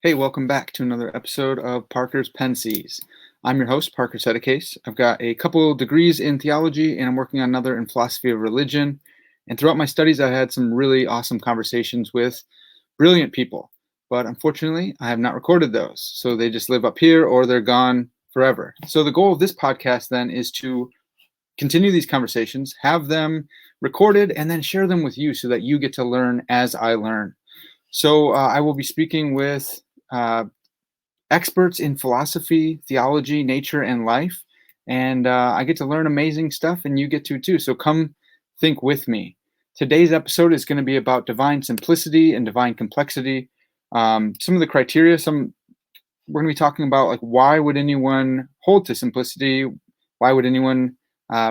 Hey, welcome back to another episode of Parker's Pensées. I'm your host, Parker Sadie. I've got a couple degrees in theology, and I'm working on another in philosophy of religion. And throughout my studies, I had some really awesome conversations with brilliant people. But unfortunately, I have not recorded those. So they just live up here or they're gone forever. So the goal of this podcast then is to continue these conversations, have them recorded, and then share them with you so that you get to learn as I learn. So I will be speaking with experts in philosophy, theology, nature, and life. And I get to learn amazing stuff, and you get to too. So come think with me. Today's episode is going to be about divine simplicity and divine complexity. Some of the criteria, we're going to be talking about, like, why would anyone hold to simplicity? Why would anyone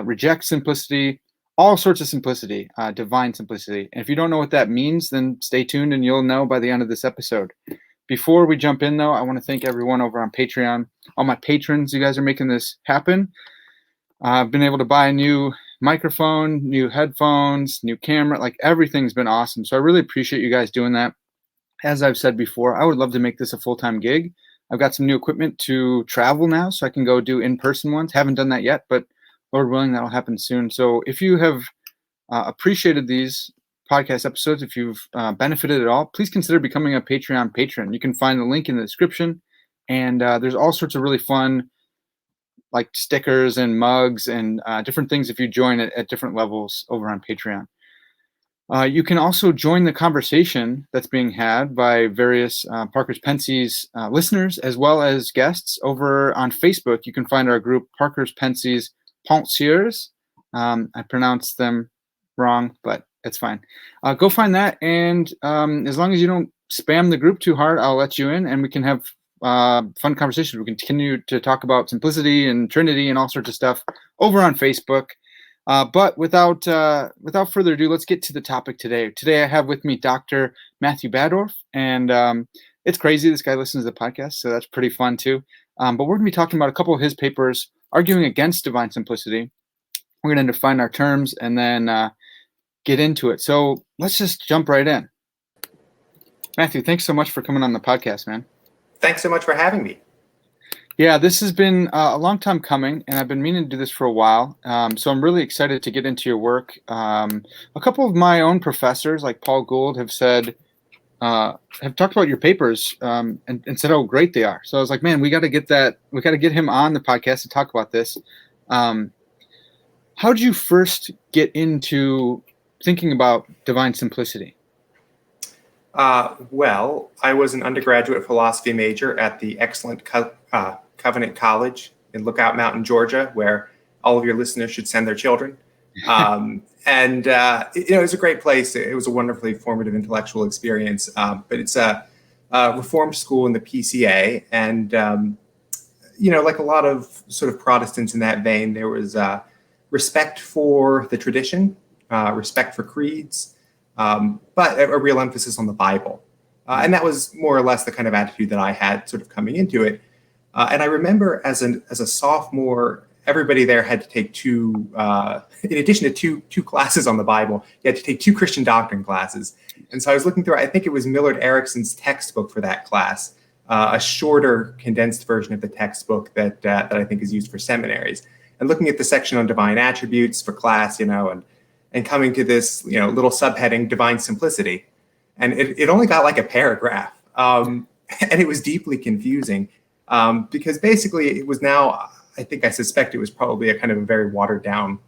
reject simplicity? All sorts of simplicity, divine simplicity. And if you don't know what that means, then stay tuned and you'll know by the end of this episode. Before we jump in, though, I want to thank everyone over on Patreon. All my patrons, you guys are making this happen. I've been able to buy a new microphone, new headphones, new camera. Like, everything's been awesome. So I really appreciate you guys doing that. As I've said before, I would love to make this a full-time gig. I've got some new equipment to travel now, so I can go do in-person ones. Haven't done that yet, but Lord willing, that'll happen soon. So if you have appreciated these podcast episodes, if you've benefited at all, please consider becoming a Patreon patron. You can find the link in the description, and there's all sorts of really fun, like, stickers and mugs and different things if you join at different levels over on Patreon. You can also join the conversation that's being had by various Parker's Pensées listeners as well as guests over on Facebook. You can find our group Parker's Pensées Penseurs. I pronounced them wrong, but it's fine. Go find that, and as long as you don't spam the group too hard, I'll let you in, and we can have fun conversations. We can continue to talk about simplicity and Trinity and all sorts of stuff over on Facebook. But without further ado, let's get to the topic today. Today I have with me Dr. Matthew Baddorf, and it's crazy. This guy listens to the podcast, so that's pretty fun too. But we're going to be talking about a couple of his papers arguing against divine simplicity. We're going to define our terms and then get into it. So let's just jump right in. Matthew, thanks so much for coming on the podcast, man. Thanks so much for having me. Yeah, this has been a long time coming, and I've been meaning to do this for a while. So I'm really excited to get into your work. A couple of my own professors, like Paul Gould, have talked about your papers and said how great they are. So I was like, man, we got to get him on the podcast to talk about this. How did you first get into thinking about divine simplicity? Well, I was an undergraduate philosophy major at the excellent Covenant College in Lookout Mountain, Georgia, where all of your listeners should send their children. It was a great place. It was a wonderfully formative intellectual experience. But it's a reformed school in the PCA. And, like a lot of sort of Protestants in that vein, there was respect for the tradition, respect for creeds, but a real emphasis on the Bible. And that was more or less the kind of attitude that I had sort of coming into it. And I remember as a sophomore, everybody there had to take in addition to two classes on the Bible, you had to take 2 Christian doctrine classes. And so I was looking through, I think it was Millard Erickson's textbook for that class, a shorter, condensed version of the textbook that I think is used for seminaries. And looking at the section on divine attributes for class, and coming to this, little subheading, divine simplicity. And it only got like a paragraph. And it was deeply confusing. Because basically it was now, I suspect it was probably a kind of a very watered down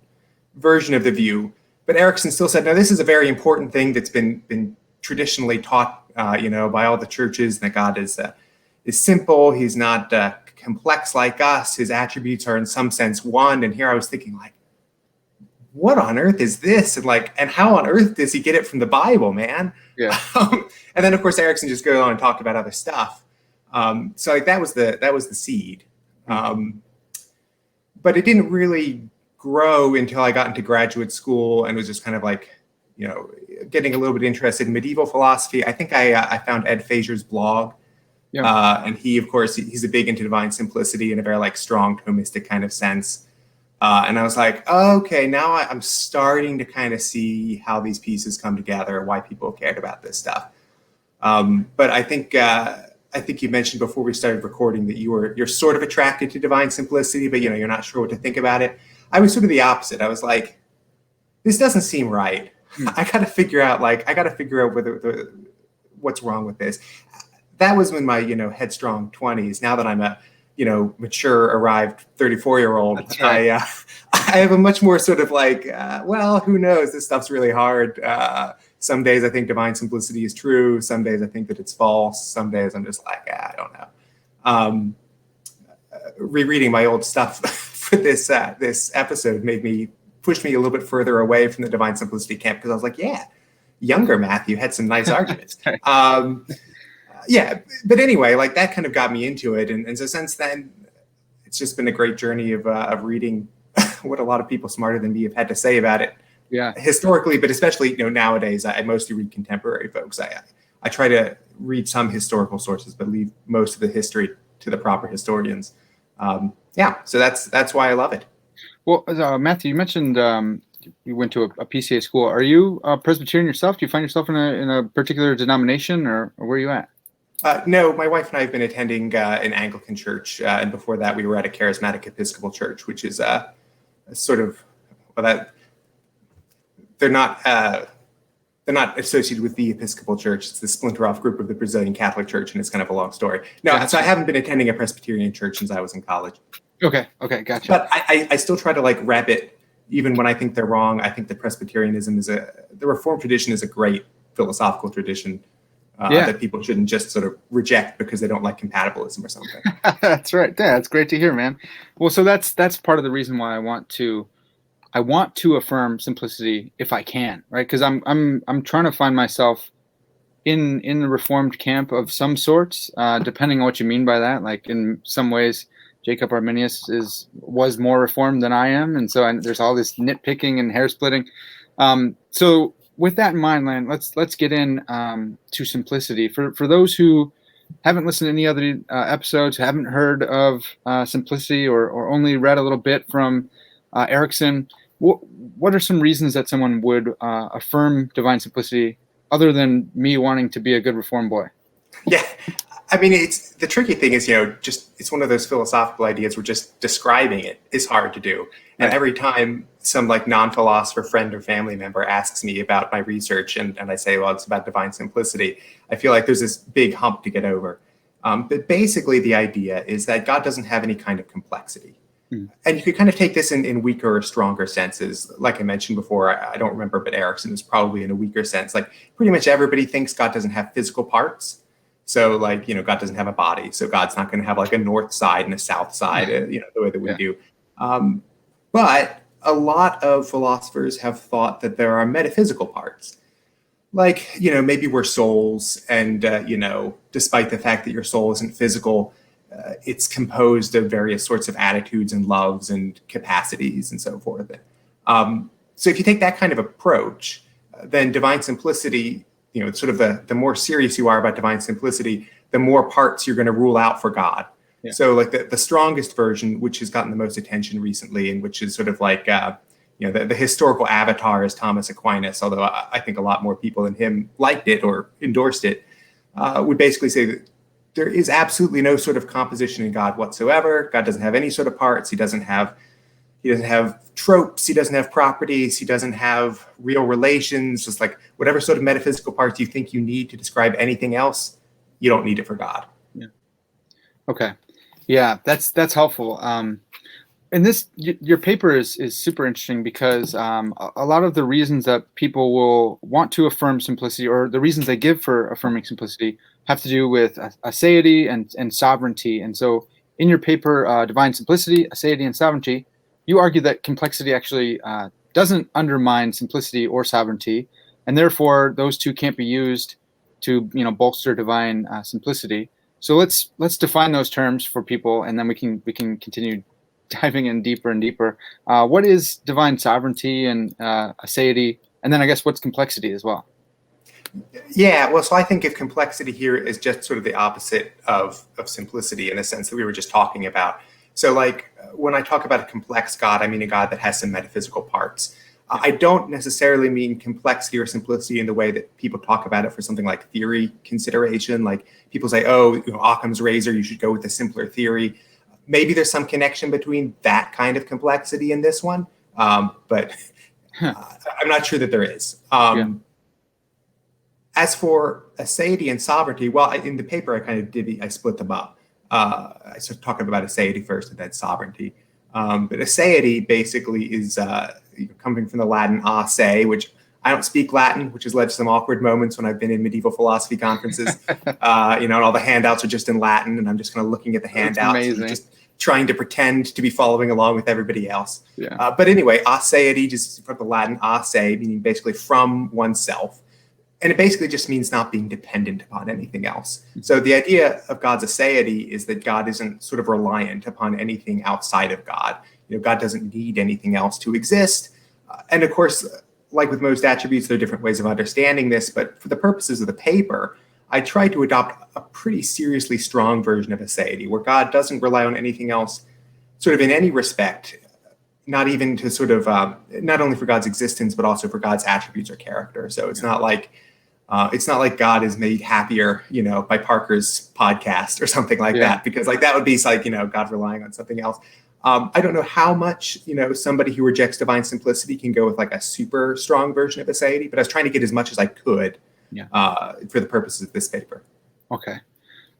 version of the view. But Erickson still said, no, this is a very important thing that's been traditionally taught, by all the churches, that God is simple. He's not complex like us. His attributes are in some sense one. And here I was thinking, like, what on earth is this? And how on earth does he get it from the Bible, man? Yeah. And then of course Erickson just goes on and talk about other stuff. So that was the seed. But it didn't really grow until I got into graduate school and was just kind of like, getting a little bit interested in medieval philosophy. I think I found Ed Fazier's blog. Yeah. And he, of course, he's a big into divine simplicity in a very like strong Thomistic kind of sense. And I was like, okay, now I'm starting to kind of see how these pieces come together, why people cared about this stuff. But I think I think you mentioned before we started recording that you're sort of attracted to divine simplicity, but you're not sure what to think about it. I was sort of the opposite. I was like, this doesn't seem right. I got to figure out whether what's wrong with this. That was when my headstrong 20s. Now that I'm a mature, arrived 34-year-old, right. I have a much more sort of like, well, who knows? This stuff's really hard. Some days I think divine simplicity is true. Some days I think that it's false. Some days I'm just like, I don't know. Rereading my old stuff for this episode pushed me a little bit further away from the divine simplicity camp, because I was like, yeah, younger Matthew had some nice arguments. But anyway, like that kind of got me into it. And so since then, it's just been a great journey of reading what a lot of people smarter than me have had to say about it. Yeah, historically, but especially nowadays, I mostly read contemporary folks. I try to read some historical sources, but leave most of the history to the proper historians. So that's why I love it. Well, Matthew, you mentioned you went to a PCA school. Are you a Presbyterian yourself? Do you find yourself in a particular denomination, or where are you at? No, my wife and I have been attending an Anglican church, and before that, we were at a charismatic Episcopal church, which is sort of they're not associated with the Episcopal Church. It's the splinter-off group of the Brazilian Catholic Church, and it's kind of a long story. No, so I haven't been attending a Presbyterian church since I was in college. Okay, gotcha. But I still try to wrap it, even when I think they're wrong. I think that Presbyterianism the Reformed tradition is a great philosophical tradition that people shouldn't just sort of reject because they don't like compatibilism or something. That's right. Yeah, that's great to hear, man. Well, so that's part of the reason why I want to affirm simplicity if I can, right? Because I'm trying to find myself in the Reformed camp of some sorts, depending on what you mean by that. Like in some ways, Jacob Arminius was more Reformed than I am, and so there's all this nitpicking and hair splitting. So with that in mind, Lan, let's get in to simplicity. For those who haven't listened to any other episodes, haven't heard of simplicity, or only read a little bit from Erickson, what are some reasons that someone would affirm divine simplicity other than me wanting to be a good Reformed boy? Yeah. I mean, it's the tricky thing is, it's one of those philosophical ideas where just describing it is hard to do. And every time some non-philosopher friend or family member asks me about my research and I say, well, it's about divine simplicity, I feel like there's this big hump to get over. But basically the idea is that God doesn't have any kind of complexity. And you could kind of take this in weaker or stronger senses. Like I mentioned before, I don't remember, but Erickson is probably in a weaker sense. Like pretty much everybody thinks God doesn't have physical parts. So God doesn't have a body. So God's not going to have a north side and a south side, the way that we do. But a lot of philosophers have thought that there are metaphysical parts. Maybe we're souls and, despite the fact that your soul isn't physical, it's composed of various sorts of attitudes and loves and capacities and so forth. So if you take that kind of approach, then divine simplicity, sort of the more serious you are about divine simplicity, the more parts you're going to rule out for God. Yeah. So the strongest version, which has gotten the most attention recently, and which is sort of the historical avatar is Thomas Aquinas, although I think a lot more people than him liked it or endorsed it, would basically say that there is absolutely no sort of composition in God whatsoever. God doesn't have any sort of parts. He doesn't have tropes. He doesn't have properties. He doesn't have real relations. Just whatever sort of metaphysical parts you think you need to describe anything else, you don't need it for God. Yeah. Okay. Yeah, that's helpful. And your paper is super interesting because a lot of the reasons that people will want to affirm simplicity, or the reasons they give for affirming simplicity, have to do with aseity and sovereignty. And so in your paper, Divine Simplicity, Aseity, and Sovereignty, you argue that complexity actually doesn't undermine simplicity or sovereignty, and therefore those two can't be used to bolster divine simplicity. So let's define those terms for people, and then we can continue diving in deeper and deeper. What is divine sovereignty and aseity, and then I guess what's complexity as well? Yeah, well, so I think of complexity here is just sort of the opposite of simplicity in the sense that we were just talking about. So when I talk about a complex God, I mean a God that has some metaphysical parts. I don't necessarily mean complexity or simplicity in the way that people talk about it for something like theory consideration. Like people say, oh, Occam's razor, you should go with a simpler theory. Maybe there's some connection between that kind of complexity and this one, but I'm not sure that there is. As for aseity and sovereignty, well, in the paper, I split them up. I started talking about aseity first and then sovereignty. But aseity basically is coming from the Latin ase, which I don't speak Latin, which has led to some awkward moments when I've been in medieval philosophy conferences. And all the handouts are just in Latin, and I'm just kind of looking at the handouts and just trying to pretend to be following along with everybody else. But anyway, aseity, just from the Latin ase, meaning basically from oneself. And it basically just means not being dependent upon anything else. So the idea of God's aseity is that God isn't sort of reliant upon anything outside of God. God doesn't need anything else to exist. And of course, like with most attributes, there are different ways of understanding this. But for the purposes of the paper, I tried to adopt a pretty seriously strong version of aseity, where God doesn't rely on anything else sort of in any respect, not even to sort of, not only for God's existence, but also for God's attributes or character. So it's not like God is made happier, by Parker's podcast or something like that, because like that would be like, God relying on something else. I don't know how much, somebody who rejects divine simplicity can go with like a super strong version of aseity, but I was trying to get as much as I could for the purposes of this paper. Okay.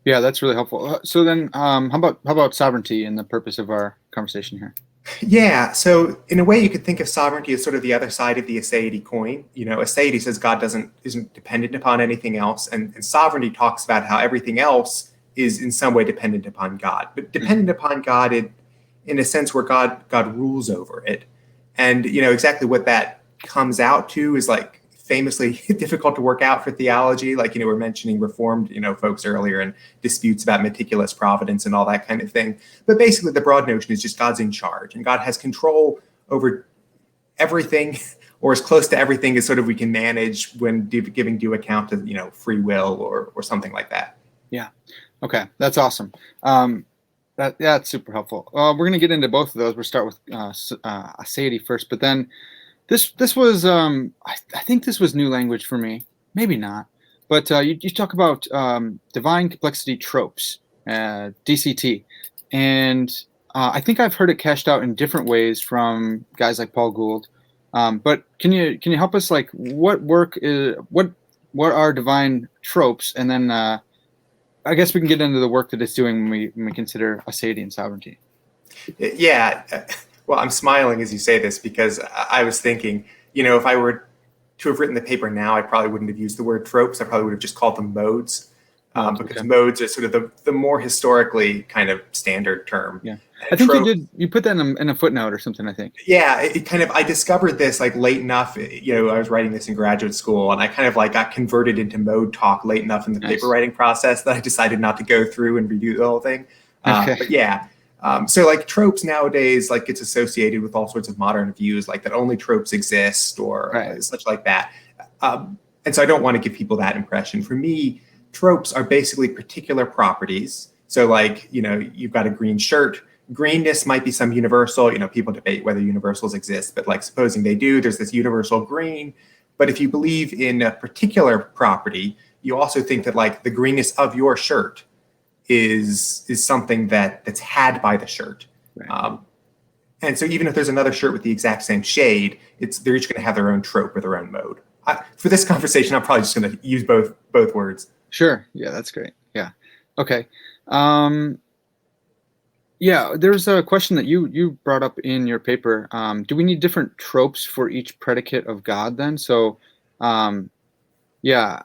Yeah, that's really helpful. So then how about sovereignty in the purpose of our conversation here? Yeah, so in a way you could think of sovereignty as sort of the other side of the aseity coin. Aseity says God isn't dependent upon anything else, and sovereignty talks about how everything else is in some way dependent upon God, but dependent upon God in a sense where God rules over it. And exactly what that comes out to is like famously difficult to work out for theology. Like, we're mentioning Reformed, folks earlier, and disputes about meticulous providence and all that kind of thing. But basically the broad notion is just God's in charge and God has control over everything, or as close to everything as sort of we can manage when giving due account of, free will or something like that. Yeah. Okay. That's awesome. That's super helpful. We're going to get into both of those. We'll start with aseity first, but then this was I think this was new language for me. Maybe not, but you talk about divine complexity tropes, DCT, and I think I've heard it cashed out in different ways from guys like Paul Gould. But can you help us, like, what are divine tropes, and then I guess we can get into the work that it's doing when we consider aseity and sovereignty. Yeah. Well, I'm smiling as you say this because I was thinking, if I were to have written the paper now, I probably wouldn't have used the word tropes. I probably would have just called them modes, because modes are sort of the more historically kind of standard term. Yeah, I think you put that in a footnote or something, I think. Yeah, I discovered this like late enough, I was writing this in graduate school, and I kind of like got converted into mode talk late enough in the paper writing process that I decided not to go through and redo the whole thing. But yeah. So like tropes nowadays, like it's associated with all sorts of modern views, like that only tropes exist or such like that. And so I don't want to give people that impression. For me, tropes are basically particular properties. So like, you've got a green shirt. Greenness might be some universal, people debate whether universals exist, but like supposing they do, there's this universal green. But if you believe in a particular property, you also think that like the greenness of your shirt is something that's had by the shirt. Right. And so even if there's another shirt with the exact same shade, they're each going to have their own trope or their own mode. For this conversation, I'm probably just going to use both words. Sure. Yeah, that's great. Yeah. Okay. Yeah, there's a question that you brought up in your paper. Do we need different tropes for each predicate of God then? So, yeah.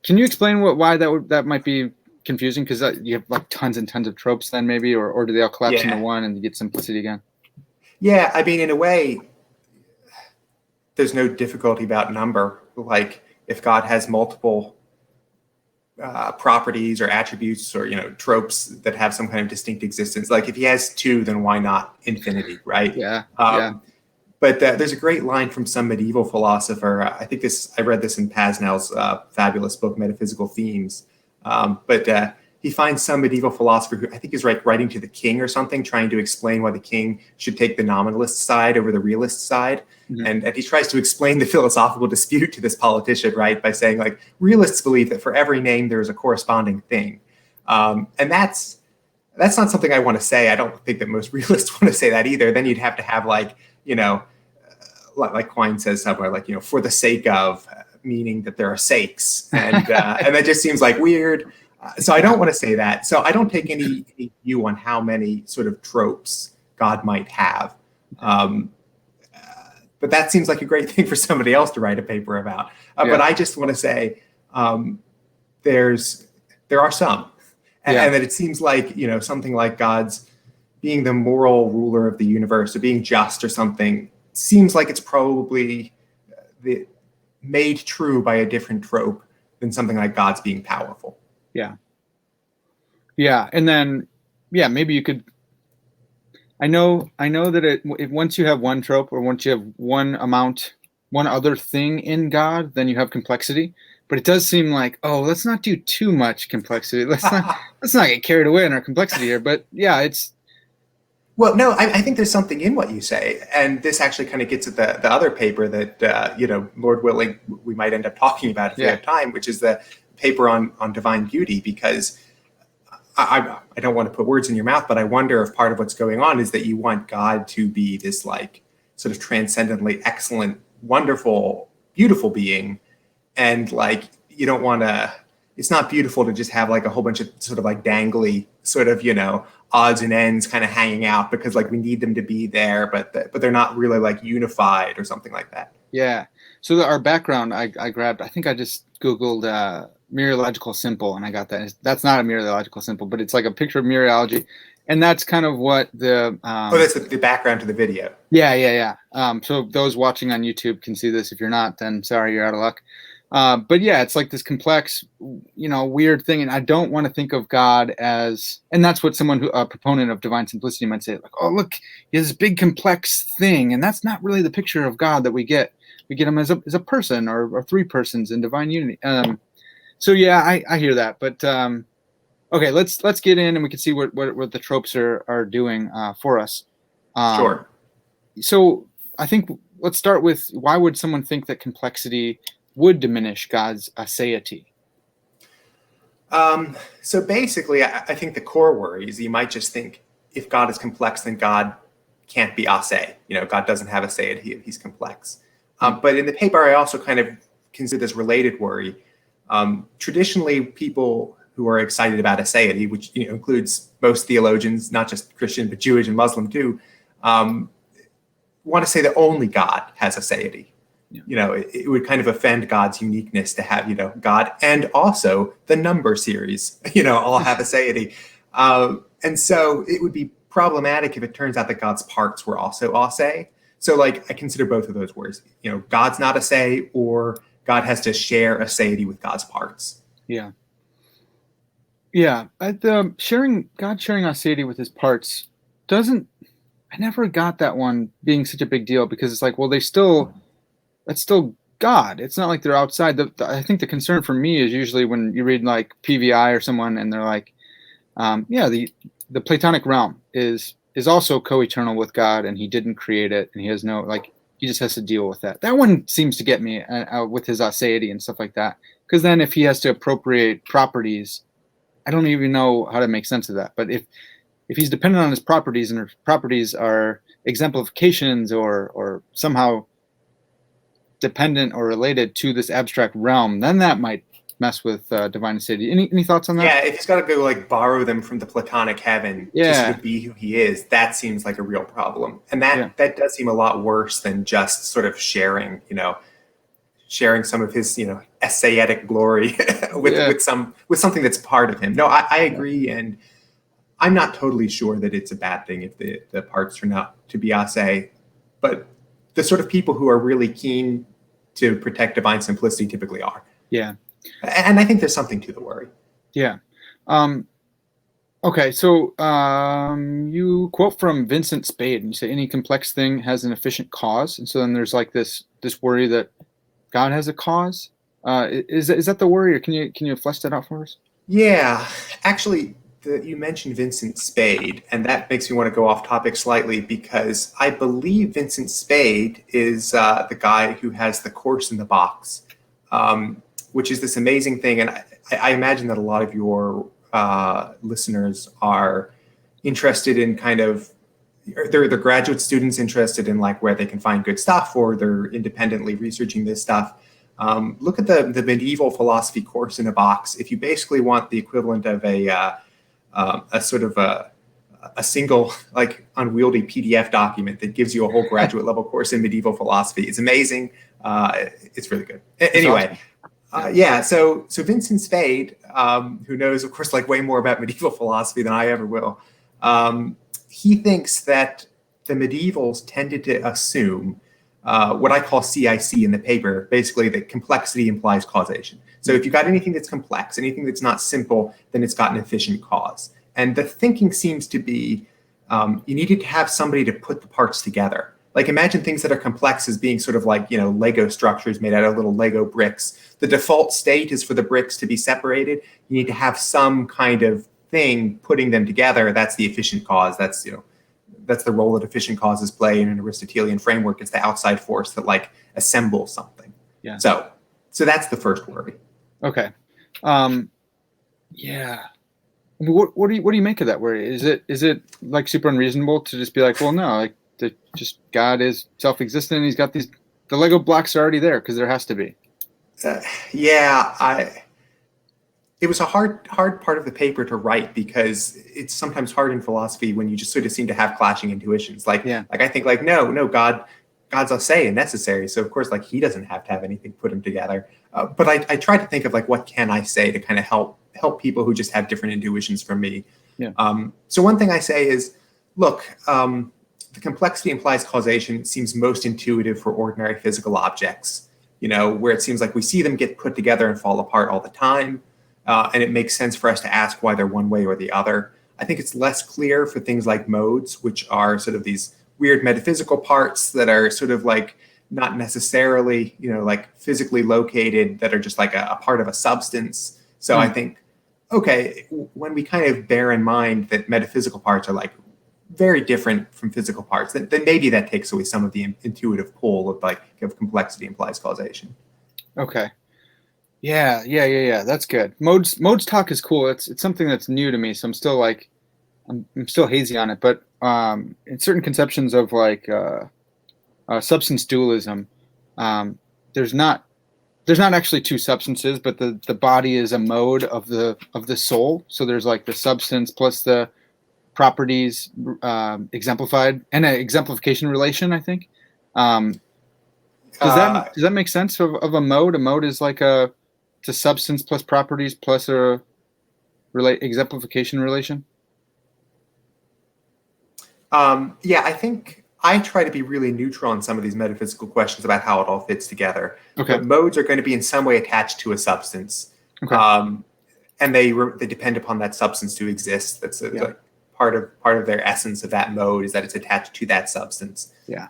Can you explain why that might be confusing, because you have like tons and tons of tropes then maybe, or do they all collapse into one and you get simplicity again? Yeah, I mean, in a way, there's no difficulty about number. Like if God has multiple properties or attributes or tropes that have some kind of distinct existence, like if he has two, then why not infinity, right? Yeah. But there's a great line from some medieval philosopher. I read this in Pasnell's fabulous book, Metaphysical Themes. But he finds some medieval philosopher who I think is writing to the king or something, trying to explain why the king should take the nominalist side over the realist side. Mhm. And he tries to explain the philosophical dispute to this politician, right, by saying, like, realists believe that for every name there is a corresponding thing. And that's not something I want to say. I don't think that most realists want to say that either. Then you'd have to have, like, like Quine says somewhere, like, for the sake of, meaning that there are sakes. And that just seems like weird. So I don't want to say that. So I don't take any view on how many sort of tropes God might have. But that seems like a great thing for somebody else to write a paper about. But I just want to say there are some. And that it seems like, something like God's being the moral ruler of the universe or being just or something seems like it's probably made true by a different trope than something like God's being powerful. Yeah. Yeah. And then, maybe you could, I know that once you have one trope or once you have one other thing in God, then you have complexity. But it does seem like, let's not do too much complexity. Let's not get carried away in our complexity here. But it's. Well, no, I think there's something in what you say. And this actually kind of gets at the other paper that, Lord willing, we might end up talking about if we have time, which is the paper on divine beauty, because I don't want to put words in your mouth, but I wonder if part of what's going on is that you want God to be this, like, sort of transcendently excellent, wonderful, beautiful being. And, like, you don't want to, it's not beautiful to just have, like, a whole bunch of sort of, like, dangly sort of, odds and ends kind of hanging out because, like, we need them to be there, but they're not really, like, unified or something like that. Yeah. So our background, I grabbed, I think I just Googled myriological symbol, and I got that. That's not a myriological symbol, but it's like a picture of myriology. And that's kind of what the... that's the background to the video. Yeah. So those watching on YouTube can see this. If you're not, then sorry, you're out of luck. But it's like this complex, weird thing. And I don't want to think of God as, and that's what someone a proponent of divine simplicity might say, like, oh, look, he has this big complex thing. And that's not really the picture of God that we get. We get him as a person or three persons in divine unity. So I hear that. But okay, let's get in and we can see what the tropes are doing for us. Sure. So I think let's start with, why would someone think that complexity would diminish God's aseity? So basically, I think the core worry is you might just think if God is complex, then God can't be ase. God doesn't have aseity, he's complex. But in the paper, I also kind of consider this related worry. Traditionally, people who are excited about aseity, which includes most theologians, not just Christian, but Jewish and Muslim too, want to say that only God has aseity. Yeah. It would kind of offend God's uniqueness to have, God and also the number series, all have aseity. And so it would be problematic if it turns out that God's parts were also ase. So, like, I consider both of those words. God's not ase, or God has to share aseity with God's parts. Yeah. Yeah. God sharing aseity with his parts I never got that one being such a big deal, because it's like, well, that's still God. It's not like they're outside. I think the concern for me is usually when you read like PVI or someone and they're like, the Platonic realm is also co-eternal with God, and he didn't create it, and he has no, like, he just has to deal with that. That one seems to get me with his aseity and stuff like that. Because then if he has to appropriate properties, I don't even know how to make sense of that. But if he's dependent on his properties, and his properties are exemplifications or somehow dependent or related to this abstract realm, then that might mess with divine aseity. Any thoughts on that? Yeah, if he's got to go, like, borrow them from the Platonic heaven to sort of be who he is, that seems like a real problem. And that does seem a lot worse than just sort of sharing some of his, aseetic glory with something that's part of him. No, I agree, and I'm not totally sure that it's a bad thing if the parts turn out to be ase, but the sort of people who are really keen to protect divine simplicity typically are. Yeah. And I think there's something to the worry. Yeah. Okay, so you quote from Vincent Spade, and you say any complex thing has an efficient cause, and so then there's like this worry that God has a cause. Is that the worry, or can you flesh that out for us? Yeah, actually, you mentioned Vincent Spade, and that makes me want to go off topic slightly because I believe Vincent Spade is the guy who has the course in the box, which is this amazing thing. And I imagine that a lot of your listeners are interested in kind of, they're graduate students interested in like where they can find good stuff, or they're independently researching this stuff. Look at the medieval philosophy course in a box. If you basically want the equivalent of a sort of a single like unwieldy PDF document that gives you a whole graduate level course in medieval philosophy, it's amazing. It's really good. Anyway, awesome. So Vincent Spade, who knows, of course, like way more about medieval philosophy than I ever will, he thinks that the medievals tended to assume what I call CIC in the paper, basically that complexity implies causation. So if you've got anything that's complex, anything that's not simple, then it's got an efficient cause. And the thinking seems to be you needed to have somebody to put the parts together. Like imagine things that are complex as being sort of like, Lego structures made out of little Lego bricks. The default state is for the bricks to be separated. You need to have some kind of thing putting them together. That's the efficient cause. That's the role that efficient causes play in an Aristotelian framework. It's the outside force that like assembles something. Yeah. So that's the first worry. Okay. Yeah. What do you make of that worry? Is it like super unreasonable to just be like, well, no, like just God is self-existent. He's got the Lego blocks are already there because there has to be. It was a hard part of the paper to write because it's sometimes hard in philosophy when you just sort of seem to have clashing intuitions. Like I think like, no, God's a say and necessary. So of course, like he doesn't have to have anything put them together. But I try to think of like, what can I say to kind of help people who just have different intuitions from me. Yeah. So one thing I say is, look, the complexity implies causation seems most intuitive for ordinary physical objects, where it seems like we see them get put together and fall apart all the time. And it makes sense for us to ask why they're one way or the other. I think it's less clear for things like modes, which are sort of these weird metaphysical parts that are sort of like not necessarily, like physically located, that are just like a part of a substance. So I think, okay, when we kind of bear in mind that metaphysical parts are like very different from physical parts, then maybe that takes away some of the intuitive pull of like if complexity implies causation. Okay. Yeah. That's good. Modes talk is cool. It's something that's new to me, so I'm still like, I'm still hazy on it. But in certain conceptions of like substance dualism, there's not actually two substances, but the body is a mode of the soul. So there's like the substance plus the properties exemplified, and an exemplification relation, I think. Does that make sense of a mode? A mode is like it's a substance plus properties plus a exemplification relation. I think I try to be really neutral on some of these metaphysical questions about how it all fits together. Okay. But modes are going to be in some way attached to a substance. Okay. And they depend upon that substance to exist. That's like part of their essence of that mode is that it's attached to that substance. Yeah.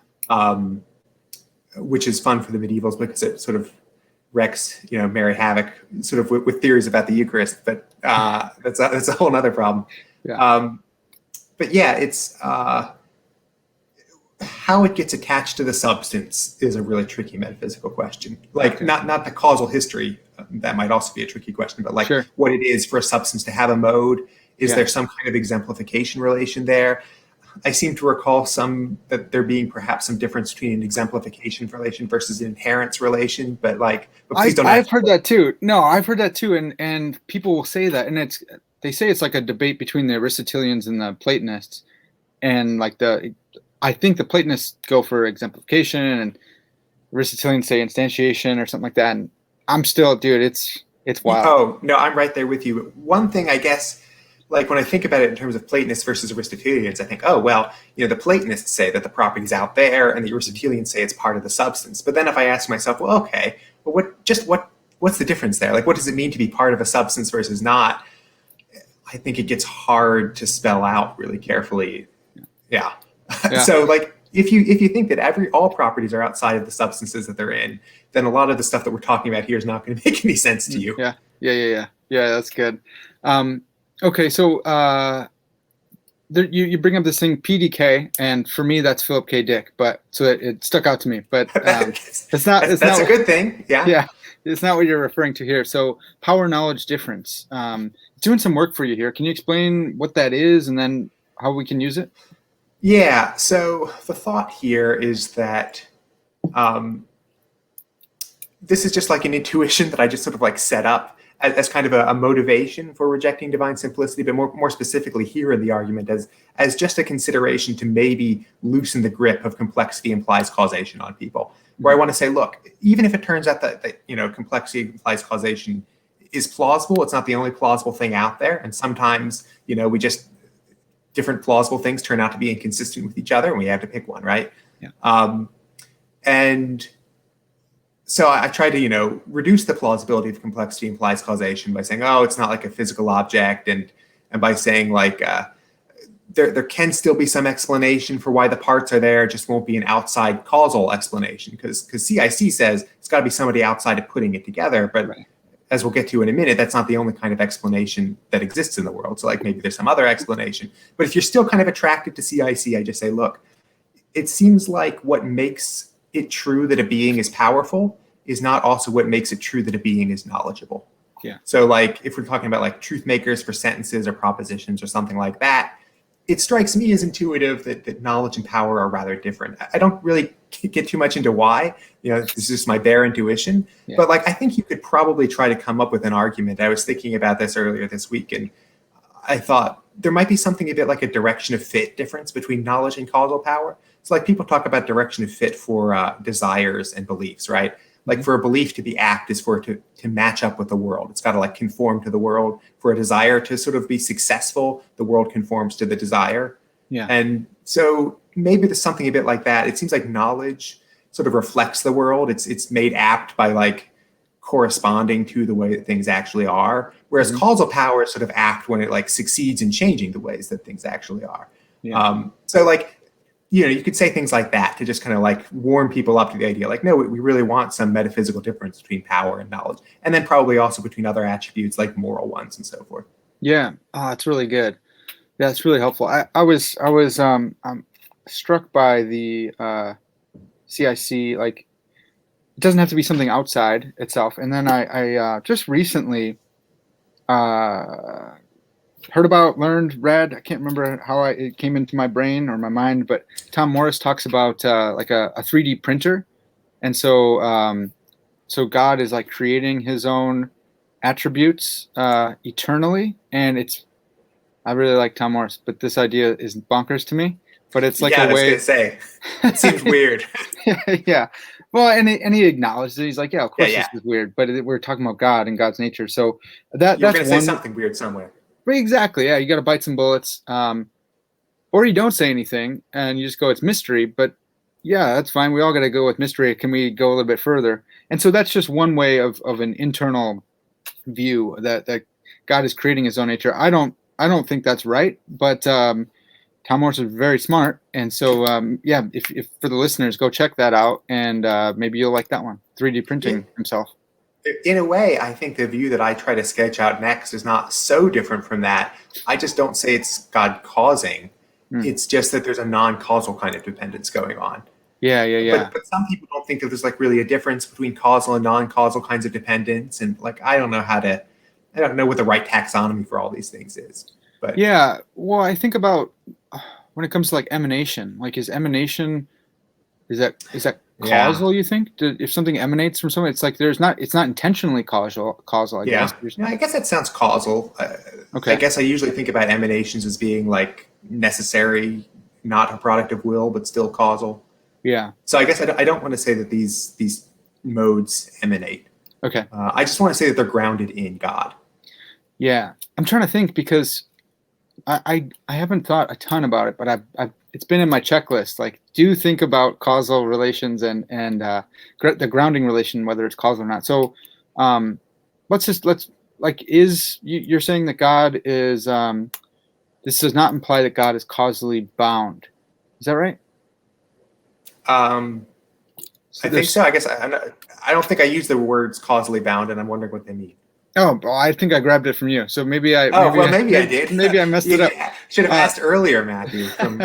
Which is fun for the medievals because it sort of wrecks, merry havoc sort of with theories about the Eucharist. But that's a whole other problem. Yeah. But yeah, it's how it gets attached to the substance is a really tricky metaphysical question. Like Okay. not the causal history, that might also be a tricky question, but like Sure. what it is for a substance to have a mode. Is Yeah. there some kind of exemplification relation there? I seem to recall that there being perhaps some difference between an exemplification relation versus an inherence relation, but please don't. I've heard that too. No, I've heard that too, and people will say that, and they say it's like a debate between the Aristotelians and the Platonists, and I think the Platonists go for exemplification, and Aristotelians say instantiation or something like that. And I'm still, dude, it's wild. Oh no, I'm right there with you. One thing, I guess, like when I think about it in terms of Platonists versus Aristotelians, I think, oh, well, the Platonists say that the property's out there and the Aristotelians say it's part of the substance. But then if I ask myself, well, okay, well, what's the difference there? Like, what does it mean to be part of a substance versus not? I think it gets hard to spell out really carefully. Yeah. So like, if you think that all properties are outside of the substances that they're in, then a lot of the stuff that we're talking about here is not going to make any sense to you. Yeah. Yeah, that's good. Okay, so you bring up this thing PDK, and for me that's Philip K. Dick, but so it stuck out to me. But it's not. It's That's not. a good thing. Yeah. Yeah, it's not what you're referring to here. So power knowledge difference. Doing some work for you here. Can you explain what that is, and then how we can use it? Yeah. So the thought here is that this is just like an intuition that I just sort of like set up as kind of a motivation for rejecting divine simplicity, but more specifically here in the argument as just a consideration to maybe loosen the grip of complexity implies causation on people. Where I want to say, look, even if it turns out that complexity implies causation is plausible, it's not the only plausible thing out there, and sometimes we just different plausible things turn out to be inconsistent with each other, and we have to pick one, right? Yeah. And so I try to, reduce the plausibility of complexity implies causation by saying, oh, it's not like a physical object, and by saying like there can still be some explanation for why the parts are there, just won't be an outside causal explanation because CIC says it's got to be somebody outside of putting it together, but right. As we'll get to in a minute, that's not the only kind of explanation that exists in the world. So like maybe there's some other explanation, but if you're still kind of attracted to CIC, I just say, look, it seems like what makes it true that a being is powerful is not also what makes it true that a being is knowledgeable. Yeah. So like if we're talking about like truth makers for sentences or propositions or something like that, it strikes me as intuitive that knowledge and power are rather different. I don't really get too much into why, this is just my bare intuition, but like, I think you could probably try to come up with an argument. I was thinking about this earlier this week, and I thought there might be something a bit like a direction of fit difference between knowledge and causal power. So like people talk about direction of fit for desires and beliefs, right? Like for a belief to be apt is for it to match up with the world. It's got to like conform to the world. For a desire to sort of be successful, the world conforms to the desire. Yeah. And so maybe there's something a bit like that. It seems like knowledge sort of reflects the world. It's made apt by like corresponding to the way that things actually are. Whereas causal power is sort of apt when it like succeeds in changing the ways that things actually are. Yeah. So like, you could say things like that to just kind of like warm people up to the idea, like, no, we really want some metaphysical difference between power and knowledge, and then probably also between other attributes like moral ones and so forth. Yeah, it's really good. Yeah, it's really helpful. I was struck by the CIC. Like, it doesn't have to be something outside itself. And then I just recently read, I can't remember how it came into my brain or my mind, but Tom Morris talks about like a 3D printer. And so so God is like creating his own attributes eternally. And I really like Tom Morris, but this idea is bonkers to me. But it's like a way. I was going to say, it seems weird. Yeah. Well, and he acknowledged it. He's like, yeah, of course this is weird, but we're talking about God and God's nature. So that's going to say something weird somewhere. Exactly. Yeah, you got to bite some bullets, or you don't say anything and you just go, it's mystery. But yeah, that's fine. We all got to go with mystery. Can we go a little bit further? And so that's just one way of an internal view that God is creating his own nature. I don't think that's right, but Tom Morris is very smart, and so if for the listeners, go check that out, and maybe you'll like that one. 3D printing himself. In a way, I think the view that I try to sketch out next is not so different from that. I just don't say it's God causing. It's just that there's a non-causal kind of dependence going on. Yeah. But some people don't think that there's like really a difference between causal and non-causal kinds of dependence. And like, I don't know what the right taxonomy for all these things is. But yeah, well, I think about when it comes to like emanation, like is that causal? You think if something emanates from something, it's like it's not intentionally causal. I guess. Yeah, I guess that sounds causal. Okay. I guess I usually think about emanations as being like necessary, not a product of will, but still causal. Yeah. So I guess I don't want to say that these modes emanate. Okay. I just want to say that they're grounded in God. Yeah, I'm trying to think because I haven't thought a ton about it, but I've it's been in my checklist. Like, do think about causal relations and the grounding relation, whether it's causal or not. So, you're saying that God is. This does not imply that God is causally bound. Is that right? I think so. I guess I don't think I use the words causally bound, and I'm wondering what they mean. Oh, well, I think I grabbed it from you. So Oh, well, maybe I did. maybe I messed it You up. should have Uh, asked earlier, Matthew, from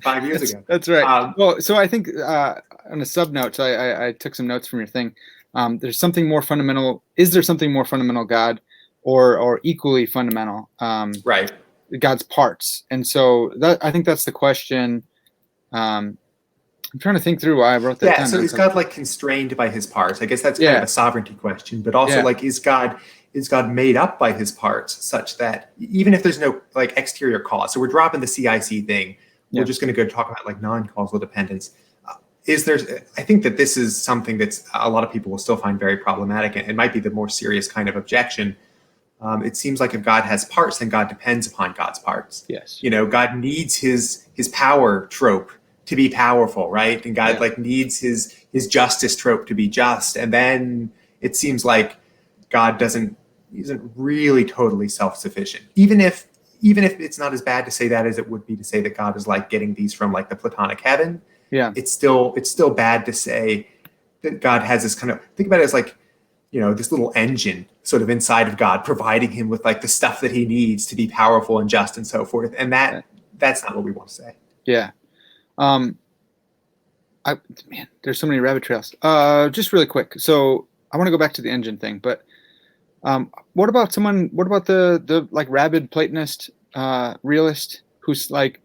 5 years ago. that's right. Um, Well, so I think on a sub note, so I took some notes from your thing. There's something more fundamental. Is there something more fundamental, God, or equally fundamental, right. God's parts? And so that I think that's the question. I'm trying to think through why I wrote that Yeah. down. So is God like constrained by his parts? I guess that's kind of Yeah, a sovereignty question, but also yeah, like, is God made up by his parts such that even if there's no like exterior cause, so we're dropping the CIC thing, we're yeah, just going to go talk about like non-causal dependence. Is there? I think that this is something that's a lot of people will still find very problematic, and it might be the more serious kind of objection. It seems like if God has parts, then God depends upon God's parts. yes, God needs his power trope to be powerful, right? And God yeah, like needs his justice trope to be just. And then it seems like God isn't really totally self-sufficient. Even if it's not as bad to say that as it would be to say that God is like getting these from like the Platonic heaven, yeah, it's still bad to say that God has this kind of, think about it as like, this little engine sort of inside of God, providing him with like the stuff that he needs to be powerful and just and so forth. And yeah. that's not what we want to say. Yeah. Um, I man, there's so many rabbit trails. Just really quick. So I want to go back to the engine thing, but what about someone? What about the like rabid Platonist realist who's like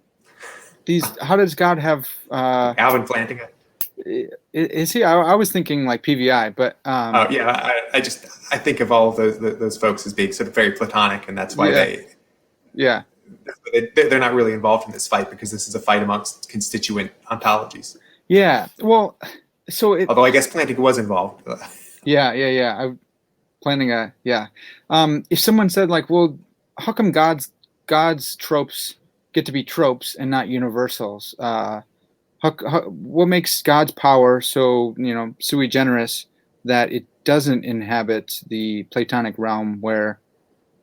these? How does God have? Alvin Plantinga. Is he? I was thinking like PVI, but Oh yeah, I think of all of those folks as being sort of very Platonic, and that's why yeah, yeah, they're not really involved in this fight, because this is a fight amongst constituent ontologies. yeah. Well, so Although I guess Plantinga was involved. yeah. I'm planning a yeah. If someone said like, well, how come God's tropes get to be tropes and not universals? What makes God's power so sui generis that it doesn't inhabit the Platonic realm? Where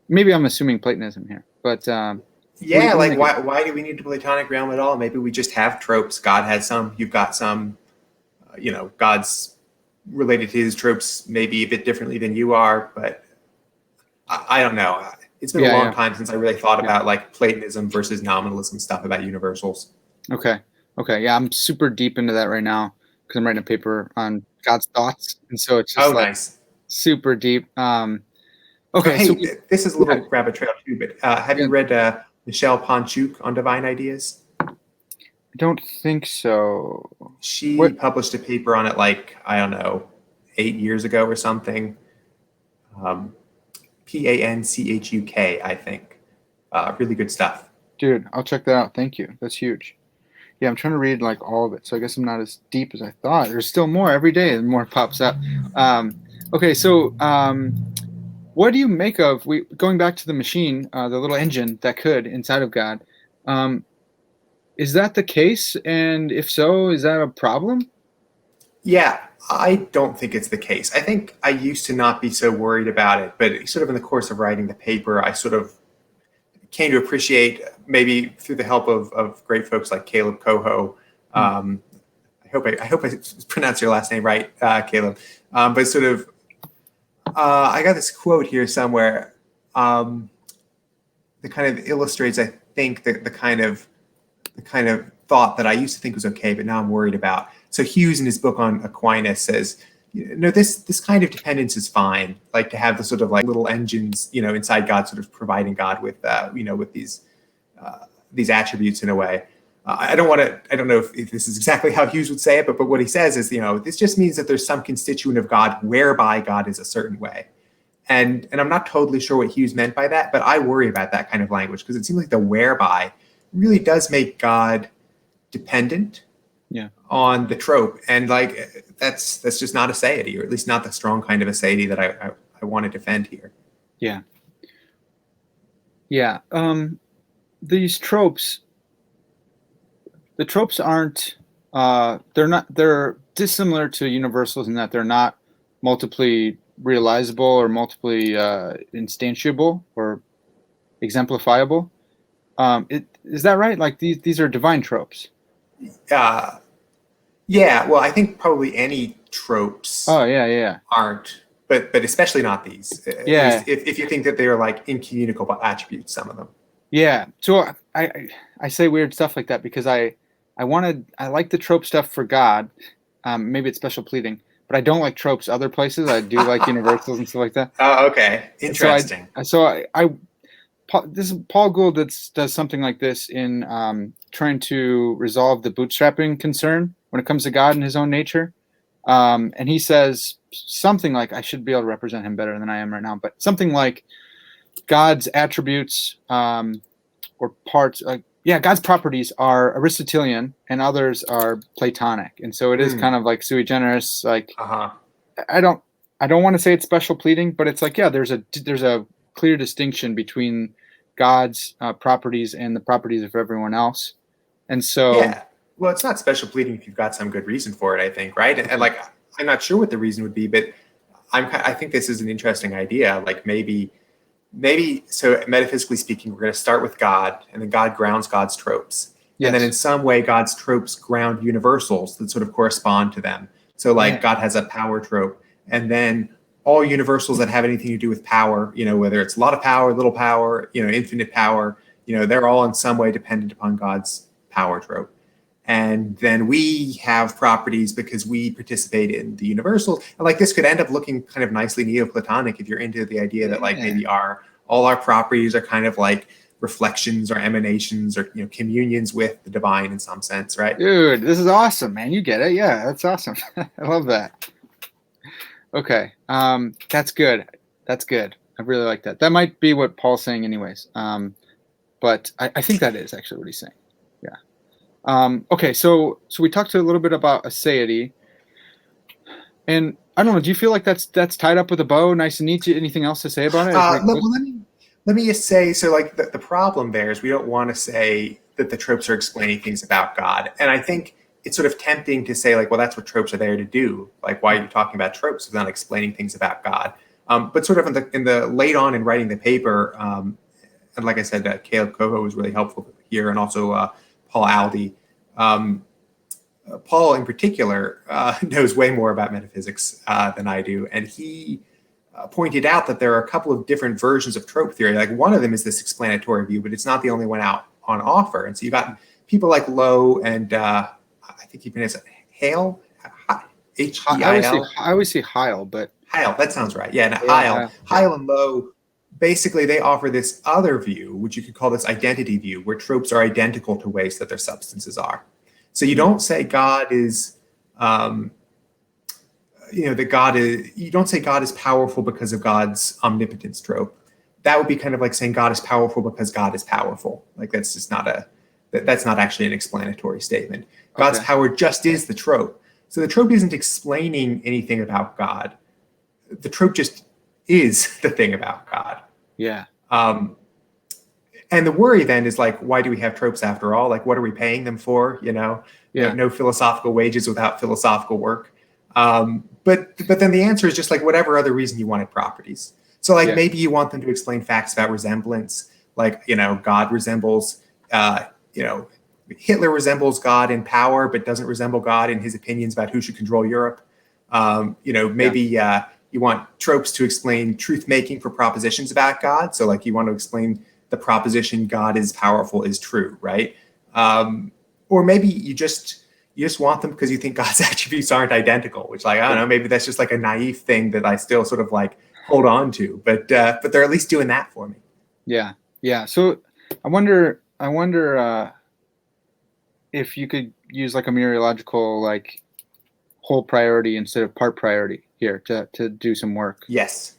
maybe I'm assuming Platonism here, but Yeah, what do you like make of it? why do we need the Platonic realm at all? Maybe we just have tropes. God has some, you've got some. God's related to his tropes maybe a bit differently than you are, but I don't know. It's been a Yeah, long yeah, time since I really thought yeah. about like Platonism versus nominalism stuff about universals. Okay, okay, yeah. I'm super deep into that right now because I'm writing a paper on God's thoughts, and so it's just Oh, like nice. super deep. Oh, Okay, so hey, this is a yeah, little rabbit trail too, but have yeah. you read Michelle Ponchuk on divine ideas? I don't think so. She What? published a paper on it like, I don't know, 8 years ago or something. Um, Panchuk, I think. Really good stuff. Dude, I'll check that out. Thank you. That's huge. Yeah, I'm trying to read like all of it, so I guess I'm not as deep as I thought. There's still more every day, and more pops up. Okay, so what do you make of we going back to the machine, the little engine that could inside of God? Um, is that the case? And if so, is that a problem? Yeah, I don't think it's the case. I think I used to not be so worried about it, but sort of in the course of writing the paper, I sort of came to appreciate, maybe through the help of great folks like Caleb Coho. Hmm. I hope I pronounced your last name right, Caleb. But sort of, I got this quote here somewhere um, that kind of illustrates, I think, the kind of thought that I used to think was okay, but now I'm worried about. So Hughes, in his book on Aquinas, says, no, this kind of dependence is fine. Like to have the sort of like little engines, inside God, sort of providing God with, with these attributes in a way. I don't know if this is exactly how Hughes would say it, but what he says is, this just means that there's some constituent of God whereby God is a certain way. And I'm not totally sure what Hughes meant by that, but I worry about that kind of language because it seems like the whereby really does make God dependent Yeah, on the trope, and like that's just not aseity, or at least not the strong kind of aseity that I want to defend here. yeah, yeah. These tropes, the tropes aren't. They're not. They're dissimilar to universals in that they're not multiply realizable or multiply instantiable or exemplifiable. Is that right? Like these are divine tropes. Yeah, well, I think probably any tropes Oh yeah, yeah, aren't but especially not these. At Yeah. least if you think that they are like incommunicable attributes, some of them. Yeah. So I say weird stuff like that because I like the trope stuff for God. Maybe it's special pleading, but I don't like tropes other places. I do like universals and stuff like that. Oh, okay, interesting. This is Paul Gould does something like this in trying to resolve the bootstrapping concern when it comes to God and his own nature. And he says something like, I should be able to represent him better than I am right now, but something like God's attributes or parts, God's properties are Aristotelian and others are Platonic. And so it is kind of like sui generis. Like, I don't want to say it's special pleading, but it's like, there's a clear distinction between God's properties and the properties of everyone else. And so, well, it's not special pleading if you've got some good reason for it, I think, right? And like, I'm not sure what the reason would be, but I think this is an interesting idea. Like maybe, so metaphysically speaking, we're going to start with God, and then God grounds God's tropes. Yes. And then in some way, God's tropes ground universals that sort of correspond to them. So like God has a power trope, and then all universals that have anything to do with power, whether it's a lot of power, little power, infinite power, they're all in some way dependent upon God's power trope. And then we have properties because we participate in the universals. And like this could end up looking kind of nicely Neoplatonic if you're into the idea that like maybe all our properties are kind of like reflections or emanations or communions with the divine in some sense, right? Dude, this is awesome, man. You get it. Yeah, that's awesome. I love that. Okay. That's good. That's good. I really like that. That might be what Paul's saying anyways. But I think that is actually what he's saying. Yeah. Okay. So we talked a little bit about aseity, and I don't know. Do you feel like that's tied up with a bow? Nice and neat. Anything else to say about it? Let me just say, so like the problem there is we don't want to say that the tropes are explaining things about God. And I think it's sort of tempting to say like, well, that's what tropes are there to do. Like, why are you talking about tropes if not explaining things about God? But sort of in the late on in writing the paper, and like I said, Caleb Coho was really helpful here, and also Paul Aldi. Paul in particular knows way more about metaphysics than I do. And he pointed out that there are a couple of different versions of trope theory. Like one of them is this explanatory view, but it's not the only one out on offer. And so you got people like Lowe and I think he pronounced it Hale, H-E-I-L. I always say Heil, but Heil, that sounds right. Yeah, Heil and Lowe, basically they offer this other view, which you could call this identity view, where tropes are identical to ways that their substances are. So you don't say God is, you don't say God is powerful because of God's omnipotence trope. That would be kind of like saying God is powerful because God is powerful. Like that's just that's not actually an explanatory statement. God's power just is the trope. So the trope isn't explaining anything about God. The trope just is the thing about God. Yeah. And the worry then is like, why do we have tropes after all? Like, what are we paying them for? No philosophical wages without philosophical work. But then the answer is just like whatever other reason you wanted properties. So like maybe you want them to explain facts about resemblance, like God resembles, Hitler resembles God in power, but doesn't resemble God in his opinions about who should control Europe. Maybe you want tropes to explain truth making for propositions about God. So like you want to explain the proposition God is powerful is true, right? Or maybe you just want them because you think God's attributes aren't identical, which like, I don't know, maybe that's just like a naive thing that I still sort of like hold on to, but they're at least doing that for me. Yeah. Yeah. So I wonder if you could use like a myriological, like whole priority instead of part priority here to do some work. Yes,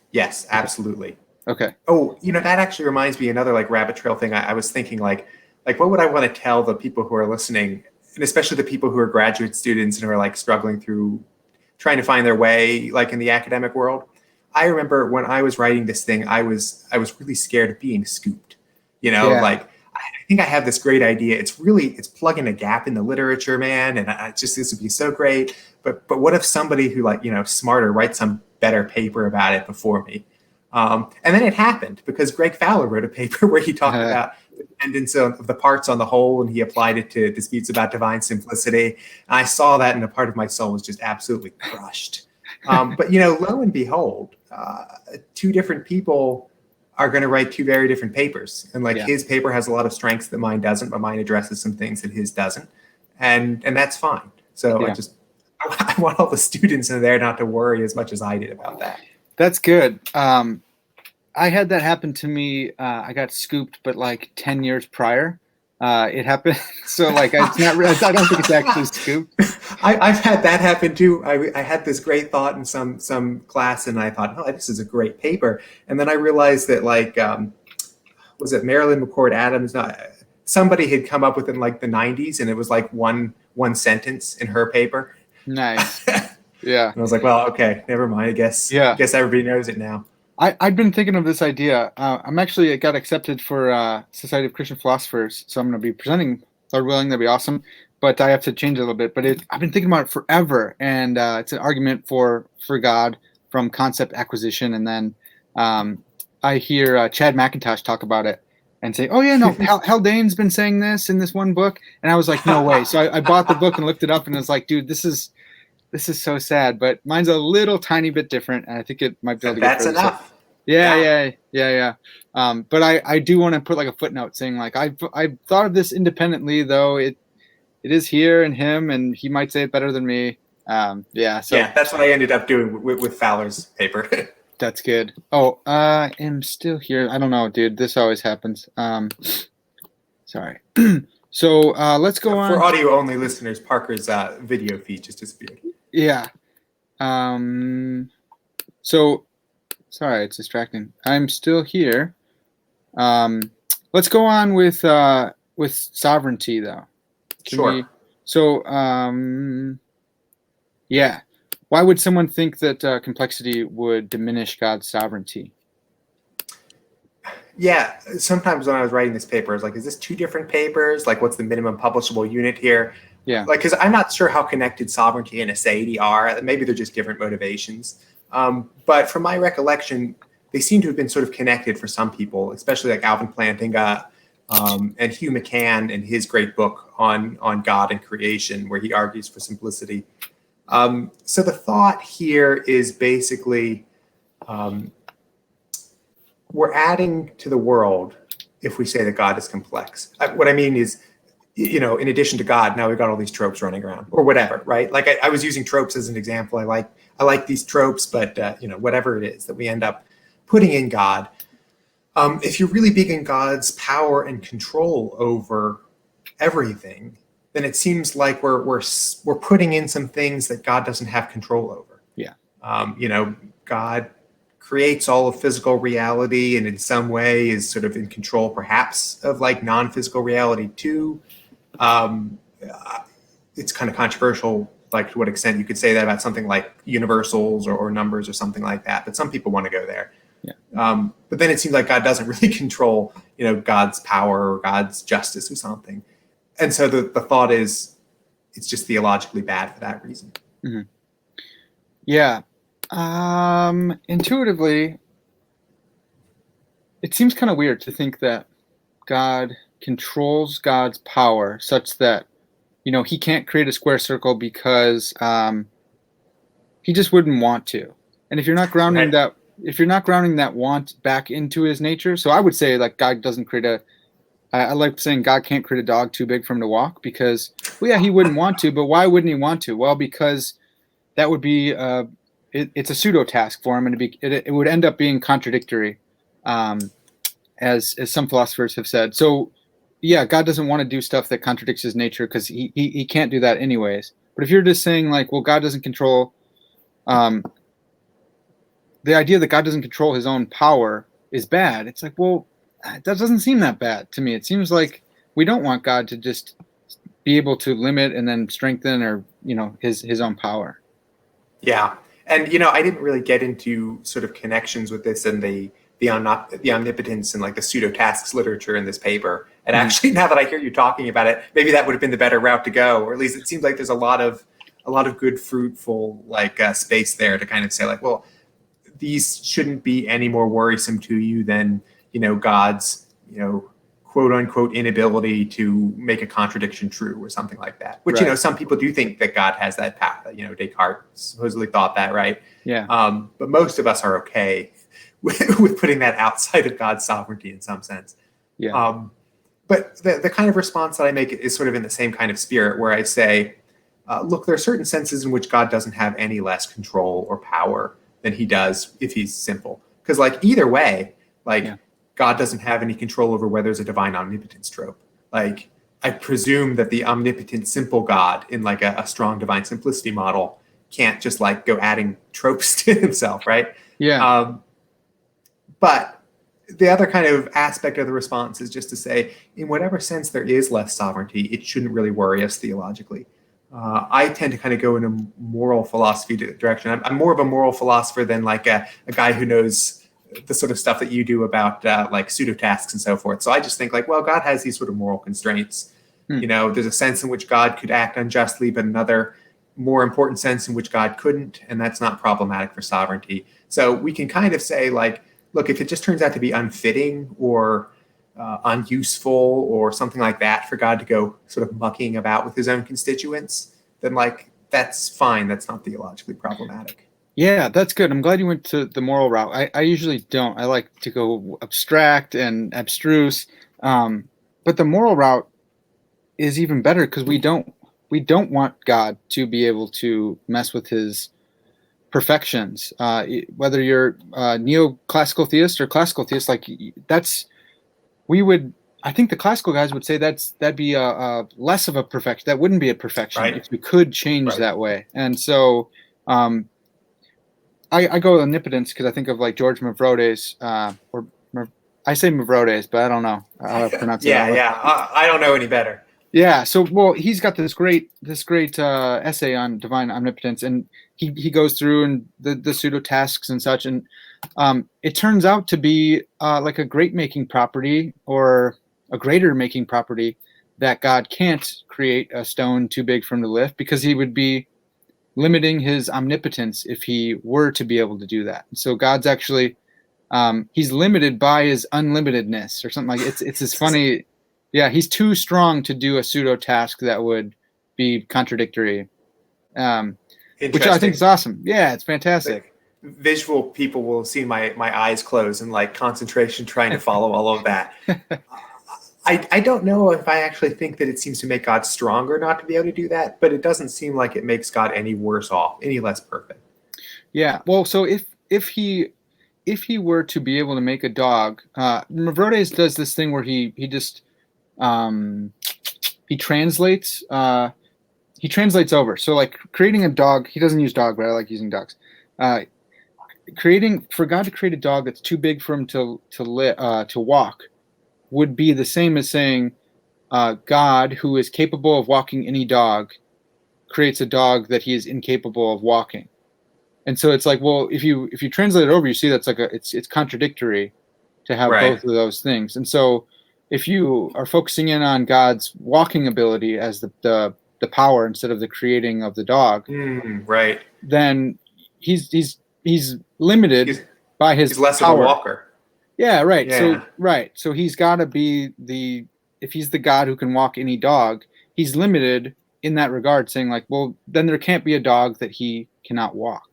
absolutely. Okay. Oh, that actually reminds me another like rabbit trail thing. I was thinking like what would I want to tell the people who are listening, and especially the people who are graduate students and who are like struggling through trying to find their way like in the academic world. I remember when I was writing this thing, I was really scared of being scooped. Like I think I have this great idea. It's plugging a gap in the literature, man. And this would be so great. But what if somebody who like, smarter writes some better paper about it before me? And then it happened because Greg Fowler wrote a paper where he talked about the dependence of the parts on the whole, and he applied it to disputes about divine simplicity. And I saw that, and a part of my soul was just absolutely crushed. But lo and behold, two different people are going to write two very different papers, and Yeah. his paper has a lot of strengths that mine doesn't, but mine addresses some things that his doesn't, and that's fine. So Yeah. I want all the students in there not to worry as much as I did about that. That's good. I had that happen to me. I got scooped, but 10 years prior, it happened. So it's not. I don't think it's actually scooped. I've had that happen too. I had this great thought in some class, and I thought, oh, this is a great paper. And then I realized that was it Marilyn McCord Adams? Somebody had come up with it in the 90s, and it was one sentence in her paper. Nice. Yeah. And I was like, well, okay, never mind. I guess everybody knows it now. I've been thinking of this idea. I got accepted for Society of Christian Philosophers, so I'm going to be presenting, Lord willing. That'd be awesome. But I have to change it a little bit. But I've been thinking about it forever, and it's an argument for God from concept acquisition. And then I hear Chad McIntosh talk about it and say, "Oh yeah, no, Haldane's been saying this in this one book," and I was like, "No way!" So I bought the book and looked it up, and I was like, "Dude, this is so sad." But mine's a little tiny bit different, and I think it might be able to get that's enough. Yeah. But I do want to put a footnote saying I've thought of this independently, though it is here and him, and he might say it better than me. So that's what I ended up doing with Fowler's paper. That's good. Oh, I am still here. I don't know, dude. This always happens. Sorry. So let's go on. For audio only listeners, Parker's video feed just disappeared. Yeah. So sorry, it's distracting. I'm still here. Let's go on with sovereignty, though. Sure. Yeah. Why would someone think that complexity would diminish God's sovereignty? Yeah, sometimes when I was writing this paper, I was like, is this two different papers? What's the minimum publishable unit here? Yeah. Because I'm not sure how connected sovereignty and Aseity are. Maybe they're just different motivations. But from my recollection, they seem to have been sort of connected for some people, especially Alvin Plantinga and Hugh McCann in his great book on God and creation, where he argues for simplicity. So the thought here is basically we're adding to the world if we say that God is complex. What I mean is, in addition to God, now we've got all these tropes running around or whatever, right? I was using tropes as an example. I like these tropes, but whatever it is that we end up putting in God. If you're really big in God's power and control over everything, then it seems like we're putting in some things that God doesn't have control over. Yeah. God creates all of physical reality, and in some way is sort of in control, perhaps, of non-physical reality too. It's kind of controversial, to what extent you could say that about something like universals or numbers or something like that. But some people want to go there. Yeah. But then it seems like God doesn't really control, God's power or God's justice or something. And so the thought is, it's just theologically bad for that reason. Mm-hmm. Yeah. Intuitively, it seems kind of weird to think that God controls God's power such that, he can't create a square circle because he just wouldn't want to. And if you're not grounding that want back into his nature, so I would say God doesn't create I like saying God can't create a dog too big for him to walk because, he wouldn't want to, but why wouldn't he want to? Well, because that would be it's a pseudo task for him, and it would end up being contradictory, as some philosophers have said. So, God doesn't want to do stuff that contradicts his nature because he can't do that anyways. But if you're just saying God doesn't control, the idea that God doesn't control his own power is bad. It's that doesn't seem that bad to me. It seems like we don't want God to just be able to limit and then strengthen or his own power. Yeah. And, I didn't really get into sort of connections with this and the omnipotence and the pseudo tasks literature in this paper. And actually, now that I hear you talking about it, maybe that would have been the better route to go, or at least it seems like there's a lot of good, fruitful space there to kind of say these shouldn't be any more worrisome to you than, God's, quote unquote inability to make a contradiction true or something like that, which, Right. some people do think that God has that power. Descartes supposedly thought that, right? Yeah. But most of us are okay with putting that outside of God's sovereignty in some sense. Yeah. But the kind of response that I make is sort of in the same kind of spirit, where I say, look, there are certain senses in which God doesn't have any less control or power than he does if he's simple. Because either way, Yeah. God doesn't have any control over whether there's a divine omnipotence trope. I presume that the omnipotent simple God in a strong divine simplicity model can't just go adding tropes to himself, right? Yeah. But the other kind of aspect of the response is just to say, in whatever sense there is less sovereignty, it shouldn't really worry us theologically. I tend to kind of go in a moral philosophy direction. I'm more of a moral philosopher than a guy who knows the sort of stuff that you do about pseudotasks and so forth. So I just think well, God has these sort of moral constraints. There's a sense in which God could act unjustly, but another more important sense in which God couldn't, and that's not problematic for sovereignty. So we can kind of say look, if it just turns out to be unfitting or unuseful or something like that for God to go sort of mucking about with his own constituents, then that's fine. That's not theologically problematic. Yeah, that's good. I'm glad you went to the moral route. I usually don't. I like to go abstract and abstruse. But the moral route is even better because we don't want God to be able to mess with his perfections. Whether you're neoclassical theist or classical theist, I think the classical guys would say that'd be a less of a perfection. That wouldn't be a perfection Right. if we could change that way. And so I go with omnipotence because I think of George Mavrode's I say Mavrode's, but I don't know how to pronounce it. Yeah. I don't know any better. Yeah. So, he's got this great essay on divine omnipotence, and he goes through and the pseudo tasks and such, and it turns out to be a great making property or a greater making property that God can't create a stone too big for him to lift because he would be limiting his omnipotence if he were to be able to do that. So God's actually he's limited by his unlimitedness or something it's this funny. Yeah, he's too strong to do a pseudo task that would be contradictory, which I think is awesome. Yeah, it's fantastic. Visual people will see my eyes close and concentration trying to follow all of that. I don't know if I actually think that it seems to make God stronger not to be able to do that, but it doesn't seem like it makes God any worse off, any less perfect. Yeah, well, so if he were to be able to make a dog, Mavrodes does this thing where he just he translates over. So creating a dog, he doesn't use dog, but I like using dogs. For God to create a dog that's too big for him to walk would be the same as saying God, who is capable of walking any dog, creates a dog that he is incapable of walking. And so it's if you translate it over, you see that's it's contradictory to have both of those things. And so if you are focusing in on God's walking ability as the power instead of the creating of the dog, then he's limited by his less power. Of a walker. Yeah, right. Yeah. So he's got to be if he's the God who can walk any dog, he's limited in that regard, saying then there can't be a dog that he cannot walk.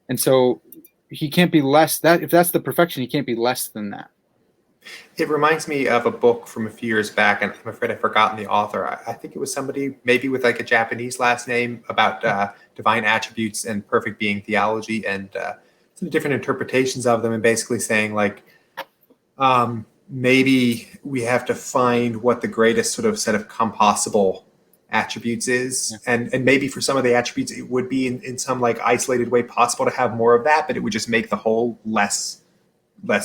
And so he can't be less if that's the perfection, he can't be less than that. It reminds me of a book from a few years back, and I'm afraid I've forgotten the author. I think it was somebody maybe with a Japanese last name about divine attributes and perfect being theology and some different interpretations of them, and basically saying maybe we have to find what the greatest sort of set of compossible attributes is, and maybe for some of the attributes it would be in some isolated way possible to have more of that, but it would just make the whole less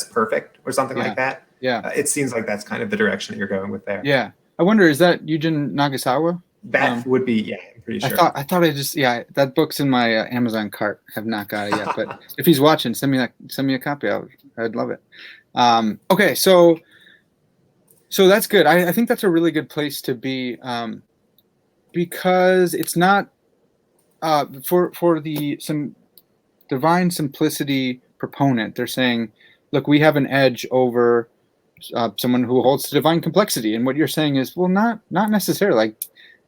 perfect or something like that. It seems like that's kind of the direction that you're going with there. I wonder, is that Yujin Nagasawa? That would be, I'm pretty sure. I thought that book's in my Amazon cart. Have not got it yet, but if he's watching, send me a copy. I'd love it. Okay, so that's good. I think that's a really good place to be, because it's not for some divine simplicity proponent. They're saying, look, we have an edge over someone who holds to divine complexity. And what you're saying is, well, not necessarily. Like,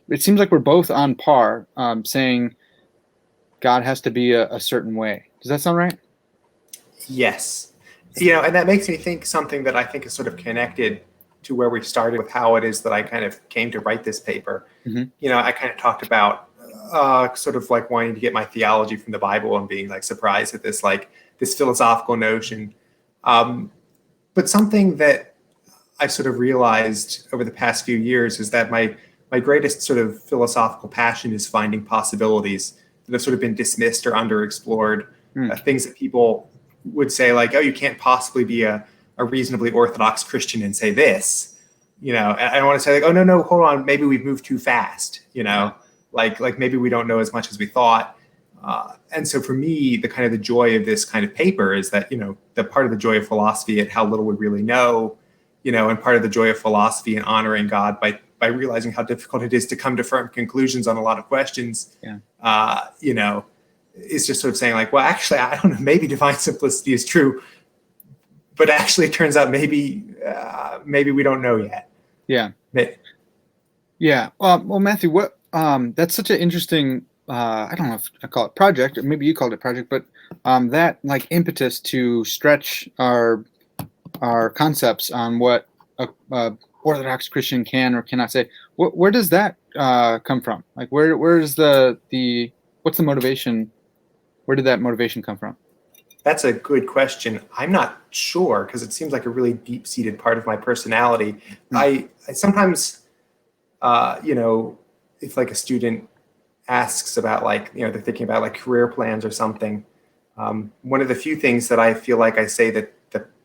it seems like we're both on par, saying God has to be a certain way. Does that sound right? Yes. And that makes me think something that I think is sort of connected to where we started with how it is that I kind of came to write this paper. Mm-hmm. I kind of talked about sort of like wanting to get my theology from the Bible and being like surprised at this philosophical notion. But something that I've sort of realized over the past few years is that my greatest sort of philosophical passion is finding possibilities that have sort of been dismissed or underexplored, things that people would say like, oh, you can't possibly be a reasonably orthodox Christian and say this, and I want to say like, oh, no, hold on. Maybe we've moved too fast, like maybe we don't know as much as we thought. And so for me, the joy of this kind of paper is that, the part of the joy of philosophy at how little we really know, and part of the joy of philosophy and honoring God by realizing how difficult it is to come to firm conclusions on a lot of questions, is just sort of saying like, well, actually, I don't know, maybe divine simplicity is true, but actually it turns out maybe we don't know yet. Yeah. Yeah. Well, Matthew, what, that's such an interesting, I don't know if I call it project, or maybe you called it project, but that like impetus to stretch our concepts on what a Orthodox Christian can or cannot say. Where does that come from? Like, where is the what's the motivation? Where did that motivation come from? That's a good question. I'm not sure because it seems like a really deep-seated part of my personality. I sometimes, if like a student asks about like, they're thinking about like career plans or something, one of the few things that I feel like I say that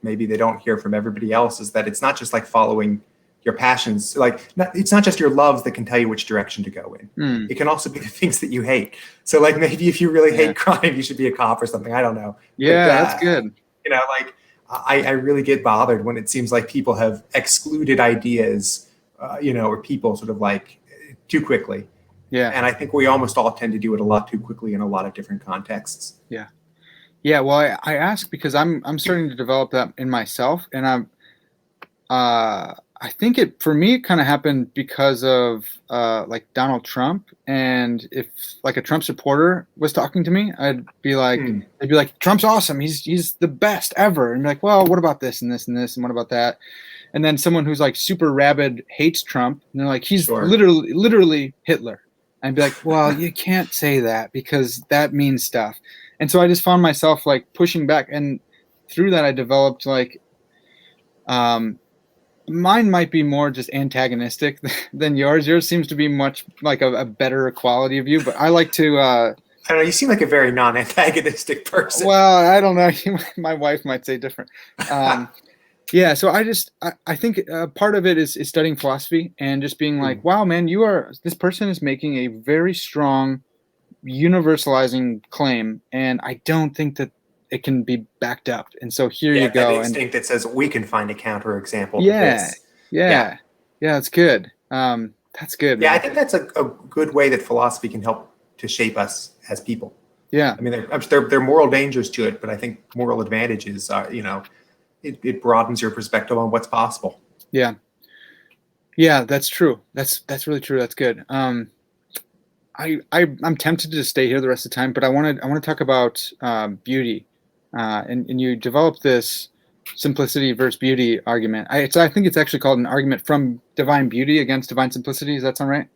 maybe they don't hear from everybody else is that it's not just like following your passions. Like, it's not just your loves that can tell you which direction to go in. It can also be the things that you hate. So like maybe if you really hate crime, you should be a cop or something. I don't know. Yeah, but, that's good. Like I really get bothered when it seems like people have excluded ideas, or people sort of like too quickly. Yeah. And I think we almost all tend to do it a lot too quickly in a lot of different contexts. Yeah. Yeah. Well, I ask because I'm starting to develop that in myself, and I think for me it kind of happened because of like Donald Trump, and if like a Trump supporter was talking to me, I'd be like, they'd be like, Trump's awesome, he's the best ever, and be like, well, what about this and this and this, and what about that? And then someone who's like super rabid hates Trump, and they're like, he's literally Hitler. And I'd be like, well, you can't say that because that means stuff. And so I just found myself like pushing back, and through that I developed like, mine might be more just antagonistic than yours. Yours seems to be much like a better quality of you, but I like to. I don't know. You seem like a very non-antagonistic person. Well, I don't know. My wife might say different. Yeah, so I think part of it is studying philosophy and just being like, wow, man, this person is making a very strong universalizing claim, and I don't think that it can be backed up. And so here you go. That instinct that says we can find a counterexample to this. Yeah, that's good. That's good. Yeah, man. I think that's a good way that philosophy can help to shape us as people. Yeah. I mean, there are moral dangers to it, but I think moral advantages are, it broadens your perspective on what's possible. Yeah. Yeah, that's true. That's really true. That's good. I'm tempted to stay here the rest of the time, but I want to talk about beauty. And you develop this simplicity versus beauty argument. I think it's actually called an argument from divine beauty against divine simplicity. Does that sound right?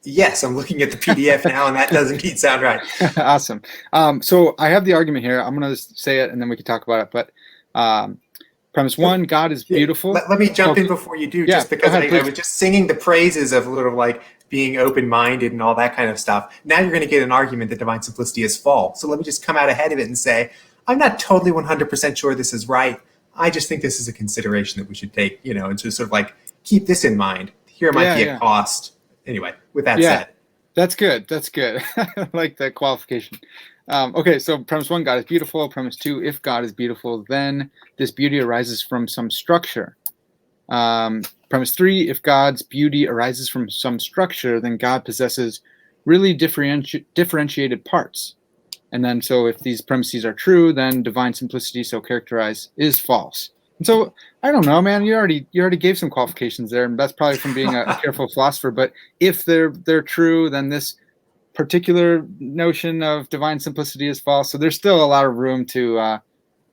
Yes, I'm looking at the PDF now, and that does indeed sound right. Awesome. So I have the argument here. I'm going to say it, and then we can talk about it. But premise one, God is beautiful. Let me jump in before you do, just because I was just singing the praises of sort of like being open-minded and all that kind of stuff. Now you're going to get an argument that divine simplicity is false. So let me just come out ahead of it and say, I'm not totally 100% sure this is right. I just think this is a consideration that we should take, and to sort of like keep this in mind. Here might be a cost. Anyway, with that said. That's good. That's good. I like that qualification. Okay, so premise one, God is beautiful. Premise two, if God is beautiful, then this beauty arises from some structure. Premise three, if God's beauty arises from some structure, then God possesses really differentiated parts. And then so if these premises are true, then divine simplicity so characterized is false. So I don't know, man. You already gave some qualifications there, and that's probably from being a careful philosopher. But if they're true, then this particular notion of divine simplicity is false. So there's still a lot of room to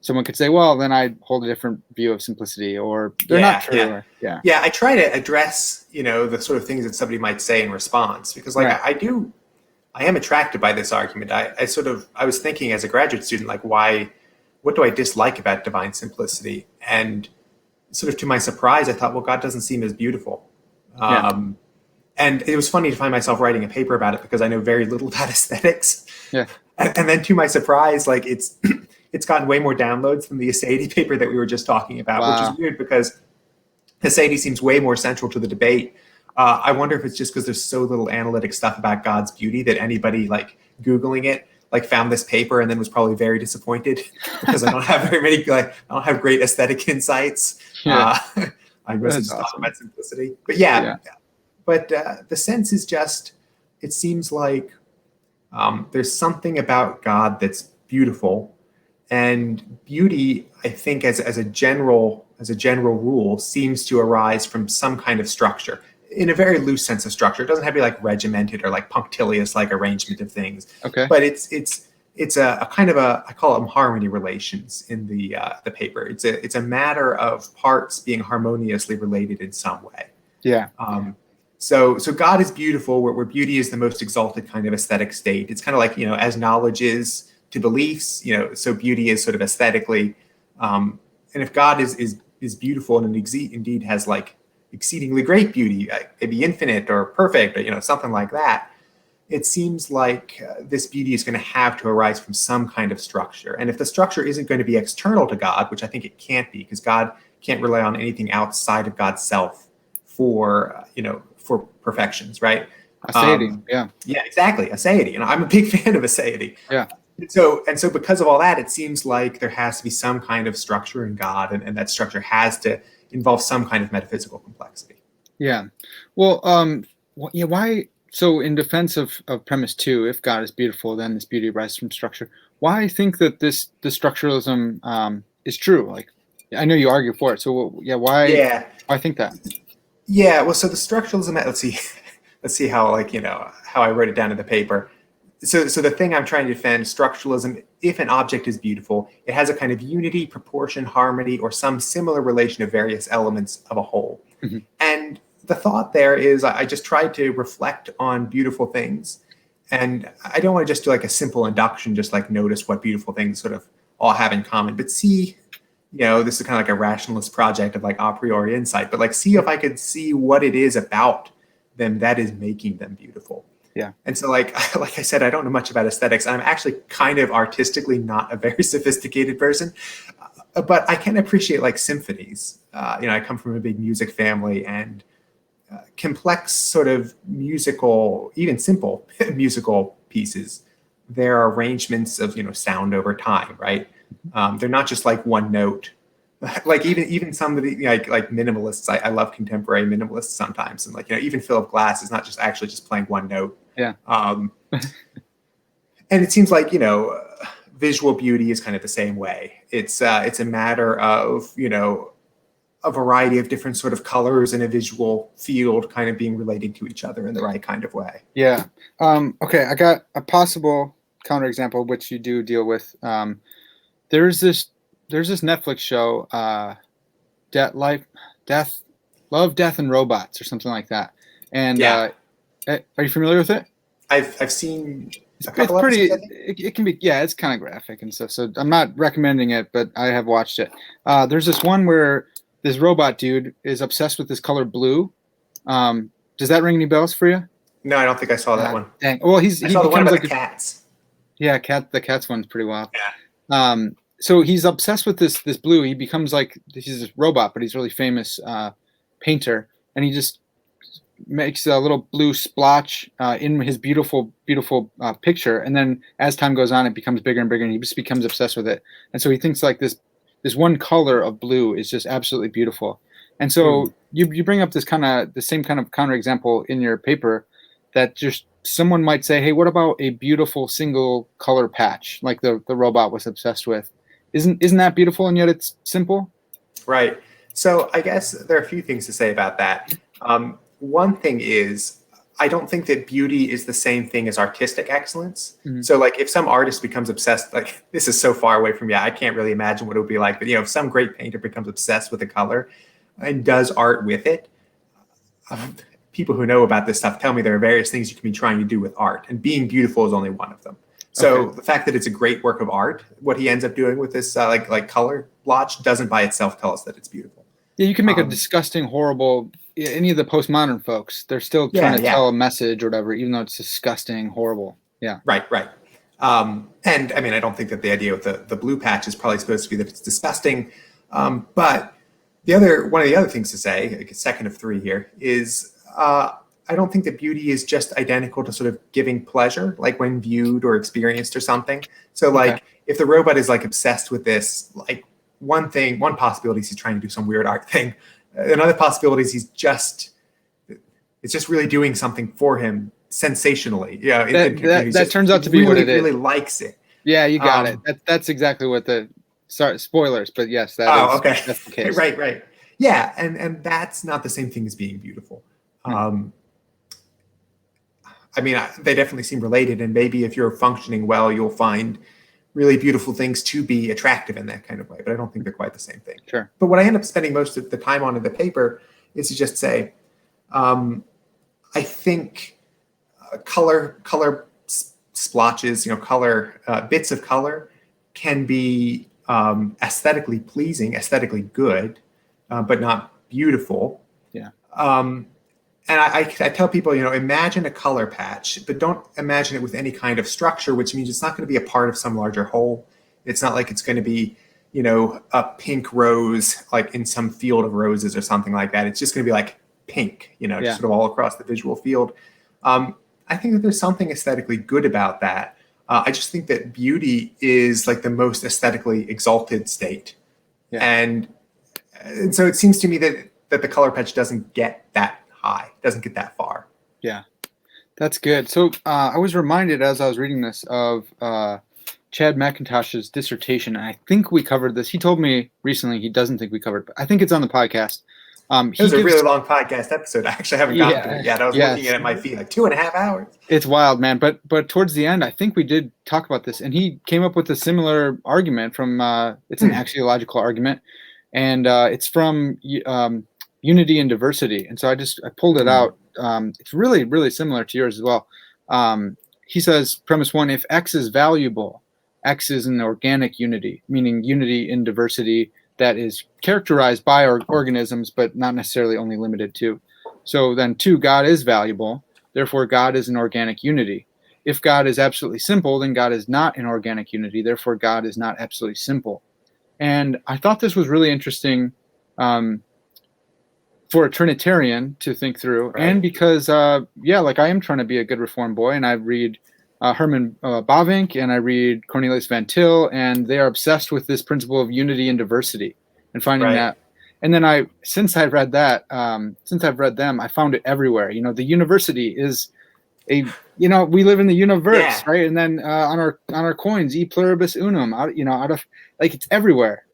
someone could say, well, then I hold a different view of simplicity, or they're not Yeah, true. yeah. Or, yeah, Yeah, I try to address, the sort of things that somebody might say in response because like right. I am attracted by this argument. I was thinking as a graduate student, like what do I dislike about divine simplicity? And sort of to my surprise, I thought, well, God doesn't seem as beautiful. Yeah, Um, and it was funny to find myself writing a paper about it because I know very little about aesthetics. yeah. And then to my surprise, like it's gotten way more downloads than the Aseity paper that we were just talking about, which is Wow. weird because Sadie seems way more central to the debate. I wonder if it's just because there's so little analytic stuff about God's beauty that anybody like Googling it like found this paper and then was probably very disappointed because I don't have very many I don't have great aesthetic insights. Yeah, I mostly that's just talk awesome. about simplicity. But yeah, Yeah, but the sense is just it seems like there's something about God that's beautiful, and beauty, I think, as a general rule, seems to arise from some kind of structure in a very loose sense of structure. It doesn't have to be like regimented or like punctilious like arrangement of things, okay. but it's a kind of a I call them harmony relations in the paper. It's a matter of parts being harmoniously related in some way. Yeah, Um, so God is beautiful, where beauty is the most exalted kind of aesthetic state. It's kind of like as knowledge is to beliefs, so beauty is sort of aesthetically. And if God is beautiful and indeed has like exceedingly great beauty, maybe infinite or perfect, or something like that, it seems like this beauty is going to have to arise from some kind of structure. And if the structure isn't going to be external to God, which I think it can't be, because God can't rely on anything outside of God's self for for perfections, right? Aseity. Yeah, Yeah, exactly, Aseity, and I'm a big fan of Aseity. yeah, So because of all that, it seems like there has to be some kind of structure in God, and that structure has to involve some kind of metaphysical complexity. yeah. Well, yeah. Why? So, in defense of premise two, if God is beautiful, then this beauty arises from structure. Why think that the structuralism is true? Like, I know you argue for it. So, yeah, Yeah, why think that? yeah. Well, so the structuralism. Let's see how how I wrote it down in the paper. So the thing I'm trying to defend, structuralism, if an object is beautiful, it has a kind of unity, proportion, harmony, or some similar relation of various elements of a whole. Hmm. And the thought there is I just tried to reflect on beautiful things. And I don't want to just do like a simple induction, just like notice what beautiful things sort of all have in common, but see, this is kind of like a rationalist project of like a priori insight, but like see if I could see what it is about them that is making them beautiful. Yeah, And so, like like I said, I don't know much about aesthetics. I'm actually kind of artistically not a very sophisticated person, but I can appreciate like symphonies. I come from a big music family, and complex sort of musical, even simple musical pieces. They're arrangements of sound over time, right? They're not just like one note. Like even some of the like minimalists, I love contemporary minimalists sometimes, and like even Philip Glass is not just actually just playing one note. yeah, Um, and it seems like visual beauty is kind of the same way. It's a matter of a variety of different sort of colors in a visual field kind of being related to each other in the right kind of way. yeah. Okay, I got a possible counterexample, which you do deal with. There's this there's this Netflix show, Death, Love, Death, and Robots, or something like that. And Yeah, are you familiar with it? I've seen a It's couple pretty. episodes, I think. It can be. Yeah, it's kind of graphic and stuff. So I'm not recommending it, but I have watched it. There's this one where this robot dude is obsessed with this color blue. Does that ring any bells for you? No, I don't think I saw that one. Dang. Well, I he saw the one becomes about like the cats. yeah, the cat's one's pretty wild. Yeah. So he's obsessed with this blue. He becomes like he's this robot, but he's a really famous painter, and he just makes a little blue splotch in his beautiful picture. And then as time goes on, it becomes bigger and bigger, and he just becomes obsessed with it. And so he thinks like this one color of blue is just absolutely beautiful. And Hmm. so you bring up the same kind of counterexample in your paper, that just someone might say, hey, what about a beautiful single color patch like the robot was obsessed with? Isn't that beautiful, and yet it's simple? Right. So I guess there are a few things to say about that. One thing is, I don't think that beauty is the same thing as artistic excellence. Mm-hmm. So like if some artist becomes obsessed, like this is so far away from me, I can't really imagine what it would be like. But if some great painter becomes obsessed with a color and does art with it, people who know about this stuff tell me there are various things you can be trying to do with art, and being beautiful is only one of them. So the fact that it's a great work of art, what he ends up doing with this like color blotch doesn't by itself tell us that it's beautiful. Yeah, you can make a disgusting, horrible. Any of the postmodern folks, they're still trying to tell a message or whatever, even though it's disgusting, horrible. Yeah. Right. And I mean, I don't think that the idea with the blue patch is probably supposed to be that it's disgusting. But one of the other things to say, like a second of three here, is I don't think that beauty is just identical to sort of giving pleasure, like when viewed or experienced or something. So like if the robot is like obsessed with this, like one possibility is he's trying to do some weird art thing. Another possibility is it's just really doing something for him sensationly. Yeah. That turns out to be what it is. Really likes it. Yeah, you got it. That's exactly what spoilers, but yes, that's the case. Right. Yeah. And that's not the same thing as being beautiful. I mean, they definitely seem related, and maybe if you're functioning well, you'll find really beautiful things to be attractive in that kind of way, but I don't think they're quite the same thing. Sure. But what I end up spending most of the time on in the paper is to just say, I think color splotches, color bits of color can be aesthetically pleasing, aesthetically good, but not beautiful. Yeah. And I tell people, imagine a color patch, but don't imagine it with any kind of structure, which means it's not going to be a part of some larger whole. It's not like it's going to be, a pink rose, like in some field of roses or something like that. It's just going to be like pink, just sort of all across the visual field. I think that there's something aesthetically good about that. I just think that beauty is like the most aesthetically exalted state. Yeah. And so it seems to me that the color patch doesn't get that high, doesn't get that far. Yeah, that's good. So I was reminded as I was reading this of Chad McIntosh's dissertation, and I think we covered this. He told me recently he doesn't think we covered, but I think it's on the podcast. It was a really long podcast episode. I actually haven't gotten to it yet. I was looking at my feed like 2.5 hours. It's wild, man. But towards the end, I think we did talk about this, and he came up with a similar argument from it's an axiological argument, and it's from unity and diversity. And so I pulled it out. It's really, really similar to yours as well. He says, premise one, if X is valuable, X is an organic unity, meaning unity in diversity that is characterized by organisms, but not necessarily only limited to. So then two, God is valuable. Therefore, God is an organic unity. If God is absolutely simple, then God is not an organic unity. Therefore, God is not absolutely simple. And I thought this was really interesting for a Trinitarian to think through. Right. And because, like I am trying to be a good Reformed boy, and I read Herman Bavinck and I read Cornelius Van Til, and they are obsessed with this principle of unity and diversity and finding that. And then since I've read them, I found it everywhere. The university is we live in the universe, right? And then on our coins, e pluribus unum, out of it's everywhere.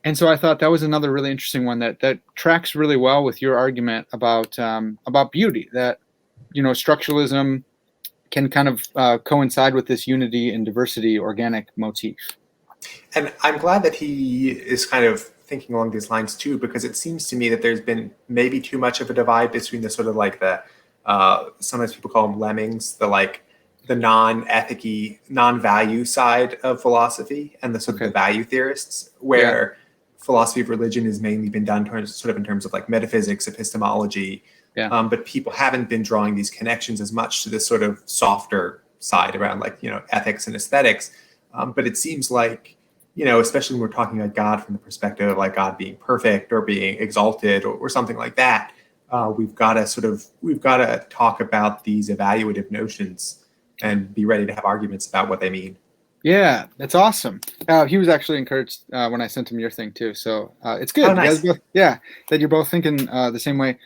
And so I thought that was another really interesting one that tracks really well with your argument about beauty, that structuralism can kind of coincide with this unity and diversity organic motif. And I'm glad that he is kind of thinking along these lines too, because it seems to me that there's been maybe too much of a divide between the sort of like the sometimes people call them lemmings, the non-ethic-y, non-value side of philosophy, and the sort of the value theorists, where philosophy of religion has mainly been done in terms of like metaphysics, epistemology, but people haven't been drawing these connections as much to this sort of softer side around ethics and aesthetics. But it seems like, especially when we're talking about God from the perspective of like God being perfect or being exalted or something like that, we've got to talk about these evaluative notions and be ready to have arguments about what they mean. Yeah, that's awesome. He was actually encouraged when I sent him your thing too. So it's good. Oh, nice. That you're both thinking the same way.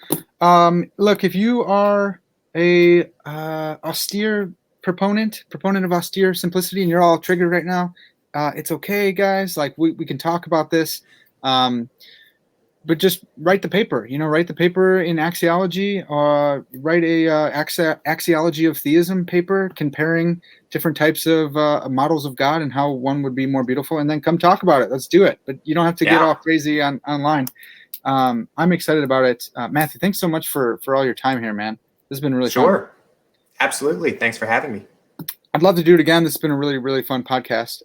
Look, if you are a austere proponent of austere simplicity, and you're all triggered right now, it's okay, guys. Like we can talk about this. But just write the paper, write the paper in axiology, write a axiology of theism paper comparing different types of models of God and how one would be more beautiful, and then come talk about it. Let's do it. But you don't have to get all crazy online. I'm excited about it. Matthew, thanks so much for all your time here, man. This has been really fun. Sure. Absolutely. Thanks for having me. I'd love to do it again. This has been a really, really fun podcast.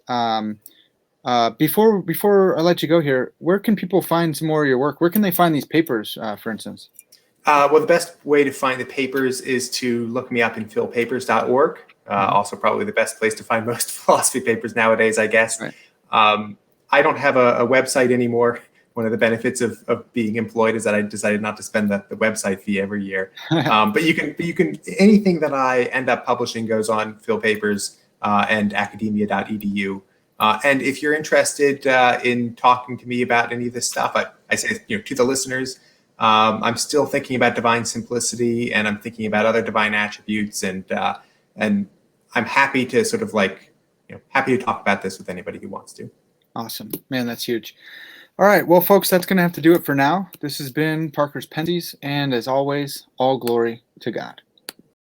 Before I let you go here, where can people find some more of your work? Where can they find these papers, for instance? Well, the best way to find the papers is to look me up in philpapers.org. Also probably the best place to find most philosophy papers nowadays, I guess. Right. I don't have a website anymore. One of the benefits of being employed is that I decided not to spend the website fee every year. But you can anything that I end up publishing goes on Phil Papers and academia.edu. And if you're interested in talking to me about any of this stuff, I say to the listeners, I'm still thinking about divine simplicity, and I'm thinking about other divine attributes, and I'm happy to sort of happy to talk about this with anybody who wants to. Awesome, man, that's huge. All right, well, folks, that's going to have to do it for now. This has been Parker's Pensées, and as always, all glory to God.